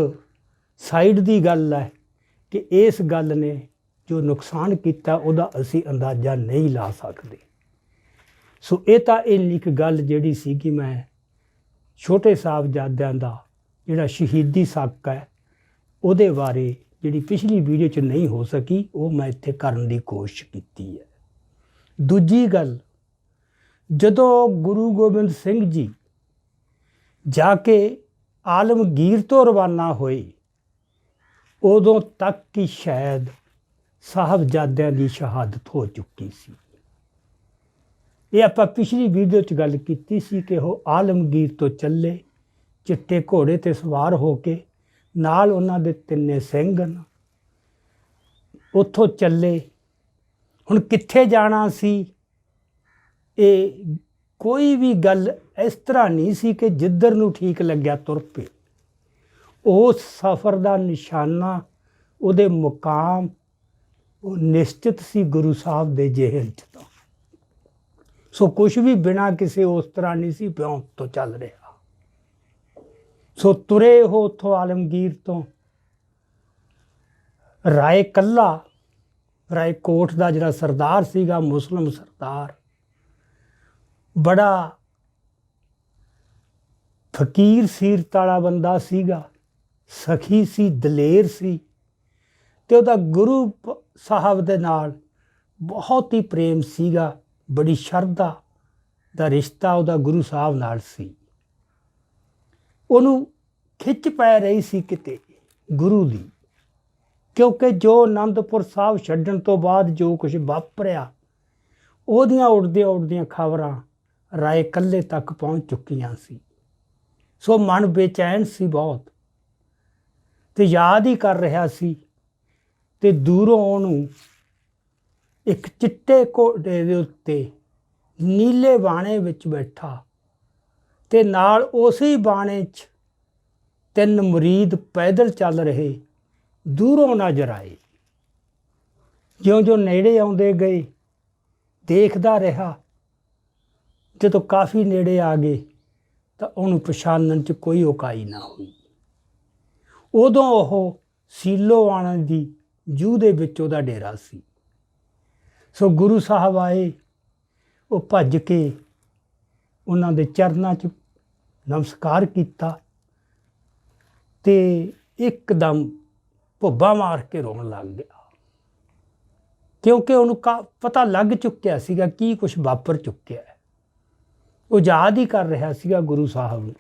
ਸਾਈਡ ਦੀ ਗੱਲ ਹੈ ਕਿ ਇਸ ਗੱਲ ਨੇ ਜੋ ਨੁਕਸਾਨ ਕੀਤਾ ਉਹਦਾ ਅਸੀਂ ਅੰਦਾਜ਼ਾ ਨਹੀਂ ਲਾ ਸਕਦੇ। ਸੋ ਇਹ ਤਾਂ ਇੰਨੀ ਕੁ ਗੱਲ ਜਿਹੜੀ ਸੀ ਕਿ ਮੈਂ ਛੋਟੇ ਸਾਹਿਬਜ਼ਾਦਿਆਂ ਦਾ ਜਿਹੜਾ ਸ਼ਹੀਦੀ ਸਾਕਾ ਹੈ ਉਹਦੇ ਬਾਰੇ ਜਿਹੜੀ ਪਿਛਲੀ ਵੀਡੀਓ 'ਚ ਨਹੀਂ ਹੋ ਸਕੀ, ਉਹ ਮੈਂ ਇੱਥੇ ਕਰਨ ਦੀ ਕੋਸ਼ਿਸ਼ ਕੀਤੀ ਹੈ। ਦੂਜੀ ਗੱਲ, ਜਦੋਂ ਗੁਰੂ ਗੋਬਿੰਦ ਸਿੰਘ ਜੀ ਜਾ ਕੇ ਆਲਮਗੀਰ ਤੋਂ ਰਵਾਨਾ ਹੋਏ, ਉਦੋਂ ਤੱਕ ਹੀ ਸ਼ਾਇਦ ਸਾਹਿਬਜ਼ਾਦਿਆਂ ਦੀ ਸ਼ਹਾਦਤ ਹੋ ਚੁੱਕੀ ਸੀ। ਇਹ ਆਪਾਂ ਪਿਛਲੀ ਵੀਡੀਓ 'ਚ ਗੱਲ ਕੀਤੀ ਸੀ ਕਿ ਉਹ ਆਲਮਗੀਰ ਤੋਂ ਚੱਲੇ ਚਿੱਟੇ ਘੋੜੇ 'ਤੇ ਸਵਾਰ ਹੋ ਕੇ, ਨਾਲ ਉਹਨਾਂ ਦੇ ਤਿੰਨੇ ਸਿੰਘ ਹਨ, ਉੱਥੋਂ ਚੱਲੇ। ਹੁਣ ਕਿੱਥੇ ਜਾਣਾ ਸੀ, ਇਹ ਕੋਈ ਵੀ ਗੱਲ ਇਸ ਤਰ੍ਹਾਂ ਨਹੀਂ ਸੀ ਕਿ ਜਿੱਧਰ ਨੂੰ ਠੀਕ ਲੱਗਿਆ ਤੁਰ ਪਏ। ਉਸ ਸਫ਼ਰ ਦਾ ਨਿਸ਼ਾਨਾ, ਉਹਦੇ ਮੁਕਾਮ ਉਹ ਨਿਸ਼ਚਿਤ ਸੀ ਗੁਰੂ ਸਾਹਿਬ ਦੇ ਜਿਹਨ 'ਚ। ਤਾਂ ਸੋ ਕੁਛ ਵੀ ਬਿਨਾਂ ਕਿਸੇ ਉਸ ਤਰ੍ਹਾਂ ਨਹੀਂ ਸੀ ਪਿਉਂ ਤੋਂ ਚੱਲ ਰਿਹਾ। ਸੋ ਤੁਰੇ ਉਹ ਉੱਥੋਂ ਆਲਮਗੀਰ ਤੋਂ ਰਾਏ ਕੱਲਾ, ਰਾਏ ਕੋਟ ਦਾ ਜਿਹੜਾ ਸਰਦਾਰ ਸੀਗਾ, ਮੁਸਲਿਮ ਸਰਦਾਰ, ਬੜਾ ਫਕੀਰ ਸੀਰਤ ਵਾਲਾ ਬੰਦਾ ਸੀਗਾ, ਸਖੀ ਸੀ, ਦਲੇਰ ਸੀ, ਅਤੇ ਉਹਦਾ ਗੁਰੂ ਸਾਹਿਬ ਦੇ ਨਾਲ ਬਹੁਤ ਹੀ ਪ੍ਰੇਮ ਸੀਗਾ, ਬੜੀ ਸ਼ਰਧਾ ਦਾ ਰਿਸ਼ਤਾ ਉਹਦਾ ਗੁਰੂ ਸਾਹਿਬ ਨਾਲ ਸੀ। ਉਹਨੂੰ ਖਿੱਚ ਪੈ ਰਹੀ ਸੀ ਕਿਤੇ ਗੁਰੂ ਦੀ, ਕਿਉਂਕਿ ਜੋ ਅਨੰਦਪੁਰ ਸਾਹਿਬ ਛੱਡਣ ਤੋਂ ਬਾਅਦ ਜੋ ਕੁਝ ਵਾਪਰਿਆ, ਉਹਦੀਆਂ ਉੱਡਦੀਆਂ ਖਬਰਾਂ ਰਾਏ ਕੱਲੇ ਤੱਕ ਪਹੁੰਚ ਚੁੱਕੀਆਂ ਸੀ। ਸੋ ਮਨ ਬੇਚੈਨ ਸੀ ਬਹੁਤ, ਅਤੇ ਯਾਦ ਹੀ ਕਰ ਰਿਹਾ ਸੀ। ਅਤੇ ਦੂਰੋਂ ਉਹਨੂੰ ਇੱਕ ਚਿੱਟੇ ਘੋੜੇ ਦੇ ਉੱਤੇ ਨੀਲੇ ਬਾਣੇ ਵਿੱਚ ਬੈਠਾ, ਅਤੇ ਨਾਲ ਉਸੇ ਬਾਣੇ 'ਚ 3 ਮੁਰੀਦ ਪੈਦਲ ਚੱਲ ਰਹੇ ਦੂਰੋਂ ਨਜ਼ਰ ਆਏ। ਜਿਉਂ-ਜਿਉਂ ਨੇੜੇ ਆਉਂਦੇ ਗਏ ਦੇਖਦਾ ਰਿਹਾ। ਜਦੋਂ ਕਾਫੀ ਨੇੜੇ ਆ ਗਏ ਤਾਂ ਉਹਨੂੰ ਪਛਾਣਨ 'ਚ ਕੋਈ ਔਕਾਈ ਨਾ ਹੋਈ। ਉਦੋਂ ਉਹ ਸੀਲੋਆਣਾ ਦੀ ਜੂਹ ਦੇ ਵਿੱਚ ਉਹਦਾ ਡੇਰਾ ਸੀ। ਸੋ ਗੁਰੂ ਸਾਹਿਬ ਆਏ, ਉਹ ਭੱਜ ਕੇ ਉਹਨਾਂ ਦੇ ਚਰਨਾਂ 'ਚ ਨਮਸਕਾਰ ਕੀਤਾ, ਅਤੇ ਇੱਕਦਮ ਭੁੱਬਾ ਮਾਰ ਕੇ ਰੋਣ ਲੱਗ ਗਿਆ, ਕਿਉਂਕਿ ਉਹਨੂੰ ਪਤਾ ਲੱਗ ਚੁੱਕਿਆ ਸੀਗਾ ਕੀ ਕੁਛ ਵਾਪਰ ਚੁੱਕਿਆ ਹੈ। ਉਹ ਯਾਦ ਹੀ ਕਰ ਰਿਹਾ ਸੀਗਾ ਗੁਰੂ ਸਾਹਿਬ ਨੂੰ।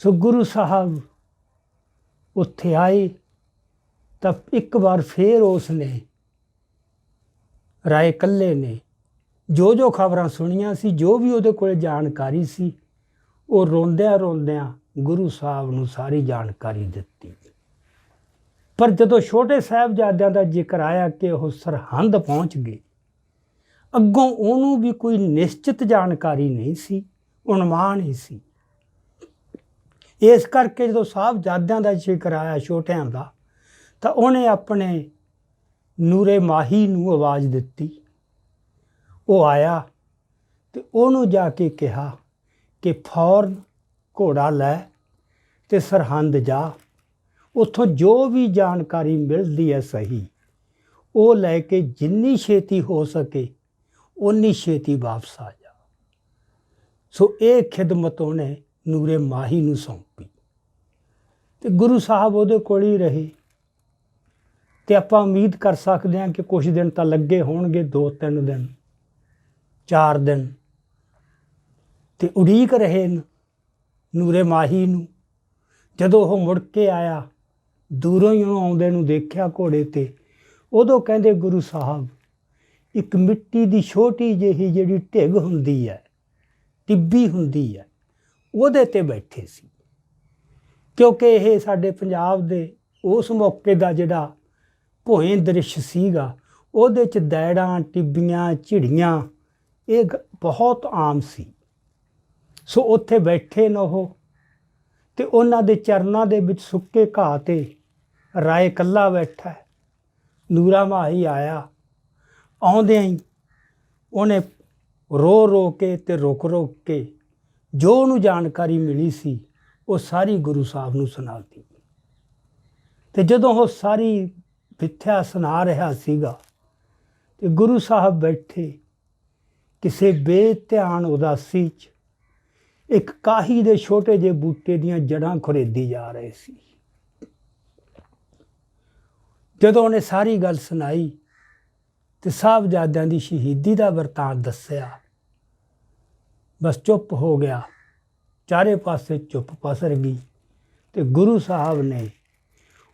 ਸੋ ਗੁਰੂ ਸਾਹਿਬ ਉੱਥੇ ਆਏ ਤਾਂ ਇੱਕ ਵਾਰ ਫੇਰ ਉਸ ਨੇ, ਰਾਏ ਕੱਲੇ ਨੇ, ਜੋ ਖਬਰਾਂ ਸੁਣੀਆਂ ਸੀ, ਜੋ ਵੀ ਉਹਦੇ ਕੋਲ ਜਾਣਕਾਰੀ ਸੀ, ਉਹ ਰੋਂਦਿਆਂ ਗੁਰੂ ਸਾਹਿਬ ਨੂੰ ਸਾਰੀ ਜਾਣਕਾਰੀ ਦਿੱਤੀ। ਪਰ ਜਦੋਂ ਛੋਟੇ ਸਾਹਿਬਜ਼ਾਦਿਆਂ ਦਾ ਜ਼ਿਕਰ ਆਇਆ ਕਿ ਉਹ ਸਰਹੰਦ ਪਹੁੰਚ ਗਏ, ਅੱਗੋਂ ਉਹਨੂੰ ਵੀ ਕੋਈ ਨਿਸ਼ਚਿਤ ਜਾਣਕਾਰੀ ਨਹੀਂ ਸੀ, ਅਨੁਮਾਨ ਹੀ ਸੀ। ਇਸ ਕਰਕੇ ਜਦੋਂ ਸਾਹਿਬਜ਼ਾਦਿਆਂ ਦਾ ਜ਼ਿਕਰ ਆਇਆ ਛੋਟਿਆਂ ਦਾ, ਤਾਂ ਉਹਨੇ ਆਪਣੇ ਨੂਰੇ ਮਾਹੀ ਨੂੰ ਆਵਾਜ਼ ਦਿੱਤੀ। ਉਹ ਆਇਆ ਤੇ ਉਹਨੂੰ ਜਾ ਕੇ ਕਿਹਾ ਕਿ ਫੌਰਨ ਘੋੜਾ ਲੈ ਤੇ ਸਰਹੰਦ ਜਾ, ਉੱਥੋਂ ਜੋ ਵੀ ਜਾਣਕਾਰੀ ਮਿਲਦੀ ਹੈ ਸਹੀ, ਉਹ ਲੈ ਕੇ ਜਿੰਨੀ ਛੇਤੀ ਹੋ ਸਕੇ ਓਨੀ ਛੇਤੀ ਵਾਪਸ ਆ ਜਾ। ਸੋ ਇਹ ਖਿਦਮਤ ਉਹਨੇ ਨੂਰੇ ਮਾਹੀ ਨੂੰ ਸੌਂਪੀ ਤੇ ਗੁਰੂ ਸਾਹਿਬ ਉਹਦੇ ਕੋਲ ਹੀ ਰਹੇ। ਤੇ ਆਪਾਂ ਉਮੀਦ ਕਰ ਸਕਦੇ ਹਾਂ ਕਿ ਕੁਝ ਦਿਨ ਤਾਂ ਲੱਗੇ ਹੋਣਗੇ, 2-3 ਦਿਨ 4 ਦਿਨ, ਤੇ ਉਡੀਕ ਰਹੇ ਨੂਰੇ ਮਾਹੀ ਨੂੰ। ਜਦੋਂ ਉਹ ਮੁੜ ਕੇ ਆਇਆ, ਦੂਰੋਂ ਹੀ ਉਹਨੂੰ ਆਉਂਦੇ ਨੂੰ ਦੇਖਿਆ ਘੋੜੇ ਤੇ, ਉਦੋਂ ਕਹਿੰਦੇ ਗੁਰੂ ਸਾਹਿਬ ਇੱਕ ਮਿੱਟੀ ਦੀ ਛੋਟੀ ਜਿਹੀ ਜਿਹੜੀ ਢਿੱਗ ਹੁੰਦੀ ਹੈ, ਟਿੱਬੀ ਹੁੰਦੀ ਹੈ, ਉਹਦੇ ਤੇ ਬੈਠੇ ਸੀ। ਕਿਉਂਕਿ ਇਹ ਸਾਡੇ ਪੰਜਾਬ ਦੇ ਉਸ ਮੌਕੇ ਦਾ ਜਿਹੜਾ ਭੋਏ ਦ੍ਰਿਸ਼ ਸੀਗਾ, ਉਹਦੇ 'ਚ ਦੈੜਾਂ, ਟਿੱਬੀਆਂ, ਝਿੜੀਆਂ ਇਹ ਬਹੁਤ ਆਮ ਸੀ। ਸੋ ਉੱਥੇ ਬੈਠੇ ਨੇ ਉਹ, ਤੇ ਉਹਨਾਂ ਦੇ ਚਰਨਾਂ ਦੇ ਵਿੱਚ ਸੁੱਕੇ ਘਾਹ 'ਤੇ ਰਾਏ ਇਕੱਲਾ ਬੈਠਾ ਹੈ। ਨੂਰਾ ਮਾਹੀ ਆਇਆ, ਆਉਂਦਿਆਂ ਹੀ ਉਹਨੇ ਰੋ ਰੋ ਕੇ ਤੇ ਰੁਕ ਰੁਕ ਕੇ ਜੋ ਉਹਨੂੰ ਜਾਣਕਾਰੀ ਮਿਲੀ ਸੀ ਉਹ ਸਾਰੀ ਗੁਰੂ ਸਾਹਿਬ ਨੂੰ ਸੁਣਾਤੀ। ਤੇ ਜਦੋਂ ਉਹ ਸਾਰੀ ਮਿੱਥਿਆ ਸੁਣਾ ਰਿਹਾ ਸੀਗਾ ਤੇ ਗੁਰੂ ਸਾਹਿਬ ਬੈਠੇ ਕਿਸੇ ਬੇਧਿਆਨ ਉਦਾਸੀ 'ਚ ਇੱਕ ਕਾਹੀ ਦੇ ਛੋਟੇ ਜਿਹੇ ਬੂਟੇ ਦੀਆਂ ਜੜ੍ਹਾਂ ਖੁਰੇਦੀ ਜਾ ਰਹੇ ਸੀ। ਜਦੋਂ ਉਹਨੇ ਸਾਰੀ ਗੱਲ ਸੁਣਾਈ ਤੇ ਸਾਹਿਬਜ਼ਾਦਿਆਂ ਦੀ ਸ਼ਹੀਦੀ ਦਾ ਵਰਤਾਂਤ ਦੱਸਿਆ, ਬਸ ਚੁੱਪ ਹੋ ਗਿਆ। ਚਾਰੇ ਪਾਸੇ ਚੁੱਪ ਪਸਰ ਗਈ ਤੇ ਗੁਰੂ ਸਾਹਿਬ ਨੇ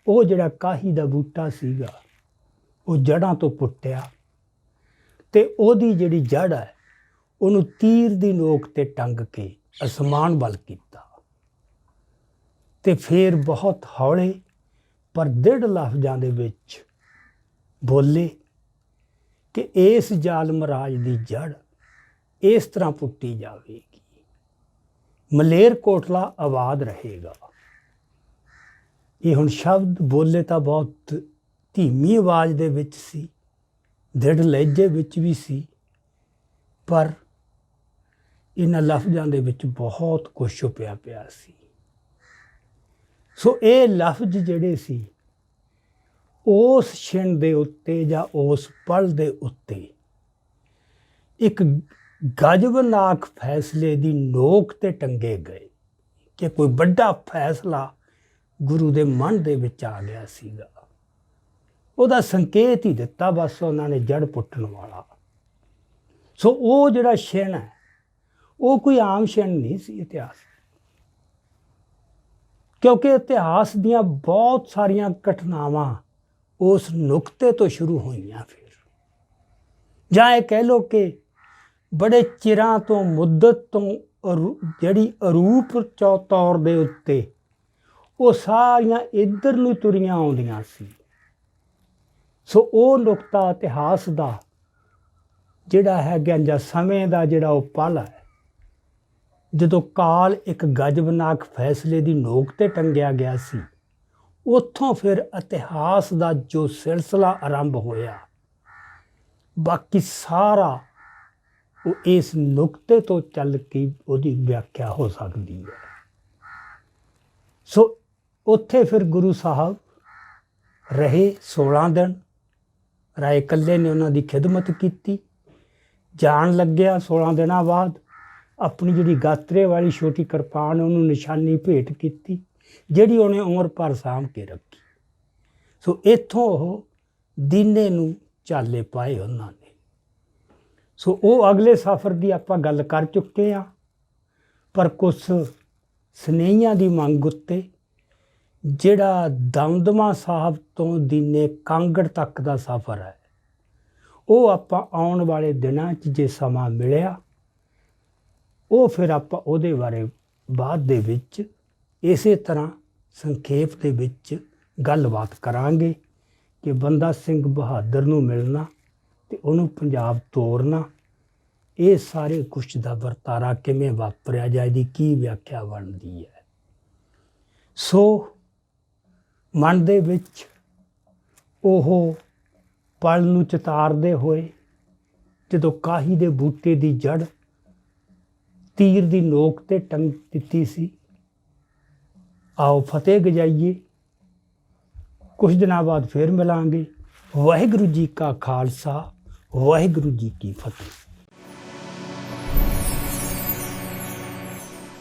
ਉਹ ਜਿਹੜਾ ਕਾਹੀ ਦਾ ਬੂਟਾ ਸੀਗਾ ਉਹ ਜੜ੍ਹਾਂ ਤੋਂ ਪੁੱਟਿਆ ਤੇ ਉਹਦੀ ਜਿਹੜੀ ਜੜ੍ਹ ਹੈ ਉਹਨੂੰ ਤੀਰ ਦੀ ਨੋਕ ਤੇ ਟੰਗ ਕੇ ਅਸਮਾਨ ਵੱਲ ਕੀਤਾ। ਤੇ ਫਿਰ ਬਹੁਤ ਹੌਲੇ ਪਰ ਦ੍ਰਿੜ ਲਫ਼ਜ਼ਾਂ ਦੇ ਵਿੱਚ ਬੋਲੇ ਕਿ ਇਸ ਜ਼ਾਲਮ ਰਾਜ ਦੀ ਜੜ੍ਹ ਇਸ ਤਰ੍ਹਾਂ ਪੁੱਟੀ ਜਾਵੇਗੀ, ਮਲੇਰ ਕੋਟਲਾ ਆਬਾਦ ਰਹੇਗਾ। ਇਹ ਹੁਣ ਸ਼ਬਦ ਬੋਲੇ ਤਾਂ ਬਹੁਤ ਧੀਮੀ ਆਵਾਜ਼ ਦੇ ਵਿੱਚ ਸੀ, ਦ੍ਰਿੜ ਲਹਿਜੇ ਵਿੱਚ ਵੀ ਸੀ, ਪਰ ਇਹਨਾਂ ਲਫ਼ਜ਼ਾਂ ਦੇ ਵਿੱਚ ਬਹੁਤ ਕੁਝ ਛੁਪਿਆ ਪਿਆ ਸੀ। ਸੋ ਇਹ ਲਫ਼ਜ਼ ਜਿਹੜੇ ਸੀ ਉਸ ਛਿਣ ਦੇ ਉੱਤੇ ਜਾਂ ਉਸ ਪਲ ਦੇ ਉੱਤੇ ਇੱਕ ਗਜਬਨਾਕ ਫੈਸਲੇ ਦੀ ਨੋਕ ਤੇ ਟੰਗੇ ਗਏ ਕਿ ਕੋਈ ਵੱਡਾ ਫੈਸਲਾ ਗੁਰੂ ਦੇ ਮਨ ਦੇ ਵਿੱਚ ਆ ਗਿਆ ਸੀਗਾ। ਉਹਦਾ ਸੰਕੇਤ ਹੀ ਦਿੱਤਾ ਬਸ ਉਹਨਾਂ ਨੇ, ਜੜ ਪੁੱਟਣ ਵਾਲਾ। ਸੋ ਉਹ ਜਿਹੜਾ ਛਿਣ ਹੈ ਉਹ ਕੋਈ ਆਮ ਛਿਣ ਨਹੀਂ ਸੀ ਇਤਿਹਾਸ, ਕਿਉਂਕਿ ਇਤਿਹਾਸ ਦੀਆਂ ਬਹੁਤ ਸਾਰੀਆਂ ਘਟਨਾਵਾਂ ਉਸ ਨੁਕਤੇ ਤੋਂ ਸ਼ੁਰੂ ਹੋਈਆਂ। ਫਿਰ ਜਾਂ ਇਹ ਕਹਿ ਲਓ ਕਿ ਬੜੇ ਚਿਰਾਂ ਤੋਂ, ਮੁੱਦਤ ਤੋਂ ਜਿਹੜੀ ਅਰੂਪ ਤੌਰ ਦੇ ਉੱਤੇ ਉਹ ਸਾਰੀਆਂ ਇੱਧਰ ਨੂੰ ਤੁਰੀਆਂ ਆਉਂਦੀਆਂ ਸੀ। ਸੋ ਉਹ ਨੁਕਤਾ ਇਤਿਹਾਸ ਦਾ ਜਿਹੜਾ ਹੈਗਾ ਜਾਂ ਸਮੇਂ ਦਾ ਜਿਹੜਾ ਉਹ ਪਲ ਹੈ, ਜਦੋਂ ਕਾਲ ਇੱਕ ਗਜਬਨਾਕ ਫੈਸਲੇ ਦੀ ਨੋਕ ਤੇ ਟੰਗਿਆ ਗਿਆ ਸੀ, ਉੱਥੋਂ ਫਿਰ ਇਤਿਹਾਸ ਦਾ ਜੋ ਸਿਲਸਿਲਾ ਆਰੰਭ ਹੋਇਆ, ਬਾਕੀ ਸਾਰਾ ਉਹ ਇਸ ਨੁਕਤੇ ਤੋਂ ਚੱਲ ਕੇ ਉਹਦੀ ਵਿਆਖਿਆ ਹੋ ਸਕਦੀ ਹੈ। ਸੋ ਉੱਥੇ ਫਿਰ ਗੁਰੂ ਸਾਹਿਬ ਰਹੇ 16 ਦਿਨ। ਰਾਏ ਇਕੱਲੇ ਨੇ ਉਹਨਾਂ ਦੀ ਖਿਦਮਤ ਕੀਤੀ। ਜਾਣ ਲੱਗਿਆ 16 ਦਿਨਾਂ ਬਾਅਦ ਆਪਣੀ ਜਿਹੜੀ ਗਾਤਰੇ ਵਾਲੀ ਛੋਟੀ ਕਿਰਪਾਨ ਉਹਨੂੰ ਨਿਸ਼ਾਨੀ ਭੇਟ ਕੀਤੀ, ਜਿਹੜੀ ਉਹਨੇ ਉਮਰ ਭਰ ਸਾਂਭ ਕੇ ਰੱਖੀ। ਸੋ ਇੱਥੋਂ ਉਹ ਦੀਨੇ ਨੂੰ ਚਾਲੇ ਪਾਏ ਉਹਨਾਂ ਨੇ। ਸੋ ਉਹ ਅਗਲੇ ਸਫ਼ਰ ਦੀ ਆਪਾਂ ਗੱਲ ਕਰ ਚੁੱਕੇ ਹਾਂ, ਪਰ ਕੁਛ ਸਨੇਹੀਆਂ ਦੀ ਮੰਗ ਉੱਤੇ ਜਿਹੜਾ ਦਮਦਮਾ ਸਾਹਿਬ ਤੋਂ ਦੀਨੇ ਕਾਂਗੜ ਤੱਕ ਦਾ ਸਫ਼ਰ ਹੈ, ਉਹ ਆਪਾਂ ਆਉਣ ਵਾਲੇ ਦਿਨਾਂ 'ਚ ਜੇ ਸਮਾਂ ਮਿਲਿਆ ਉਹ ਫਿਰ ਆਪਾਂ ਉਹਦੇ ਬਾਰੇ ਬਾਅਦ ਦੇ ਵਿੱਚ ਇਸੇ ਤਰ੍ਹਾਂ ਸੰਖੇਪ ਦੇ ਵਿੱਚ ਗੱਲਬਾਤ ਕਰਾਂਗੇ ਕਿ ਬੰਦਾ ਸਿੰਘ ਬਹਾਦਰ ਨੂੰ ਮਿਲਣਾ ਤੇ ਉਹਨੂੰ ਪੰਜਾਬ ਤੋਰਨਾ, ਇਹ ਸਾਰੇ ਕੁਛ ਦਾ ਵਰਤਾਰਾ ਕਿਵੇਂ ਵਾਪਰਿਆ ਜਾਂ ਇਹਦੀ ਕੀ ਵਿਆਖਿਆ ਬਣਦੀ ਹੈ। ਸੋ ਮਨ ਦੇ ਵਿੱਚ ਉਹ ਪਲ ਨੂੰ ਚਿਤਾਰਦੇ ਹੋਏ ਜਦੋਂ ਕਾਹੀ ਦੇ ਬੂਟੇ ਦੀ ਜੜ ਤੀਰ ਦੀ ਨੋਕ ਤੇ ਟੰਗ ਦਿੱਤੀ ਸੀ। ਆਓ ਫਤਿਹ ਗਜਾਈਏ। ਕੁਝ ਦਿਨਾਂ ਬਾਅਦ ਫਿਰ ਮਿਲਾਂਗੇ। ਵਾਹਿਗੁਰੂ ਜੀ ਕਾ ਖਾਲਸਾ, ਵਾਹਿਗੁਰੂ ਜੀ ਕੀ ਫਤਿਹ।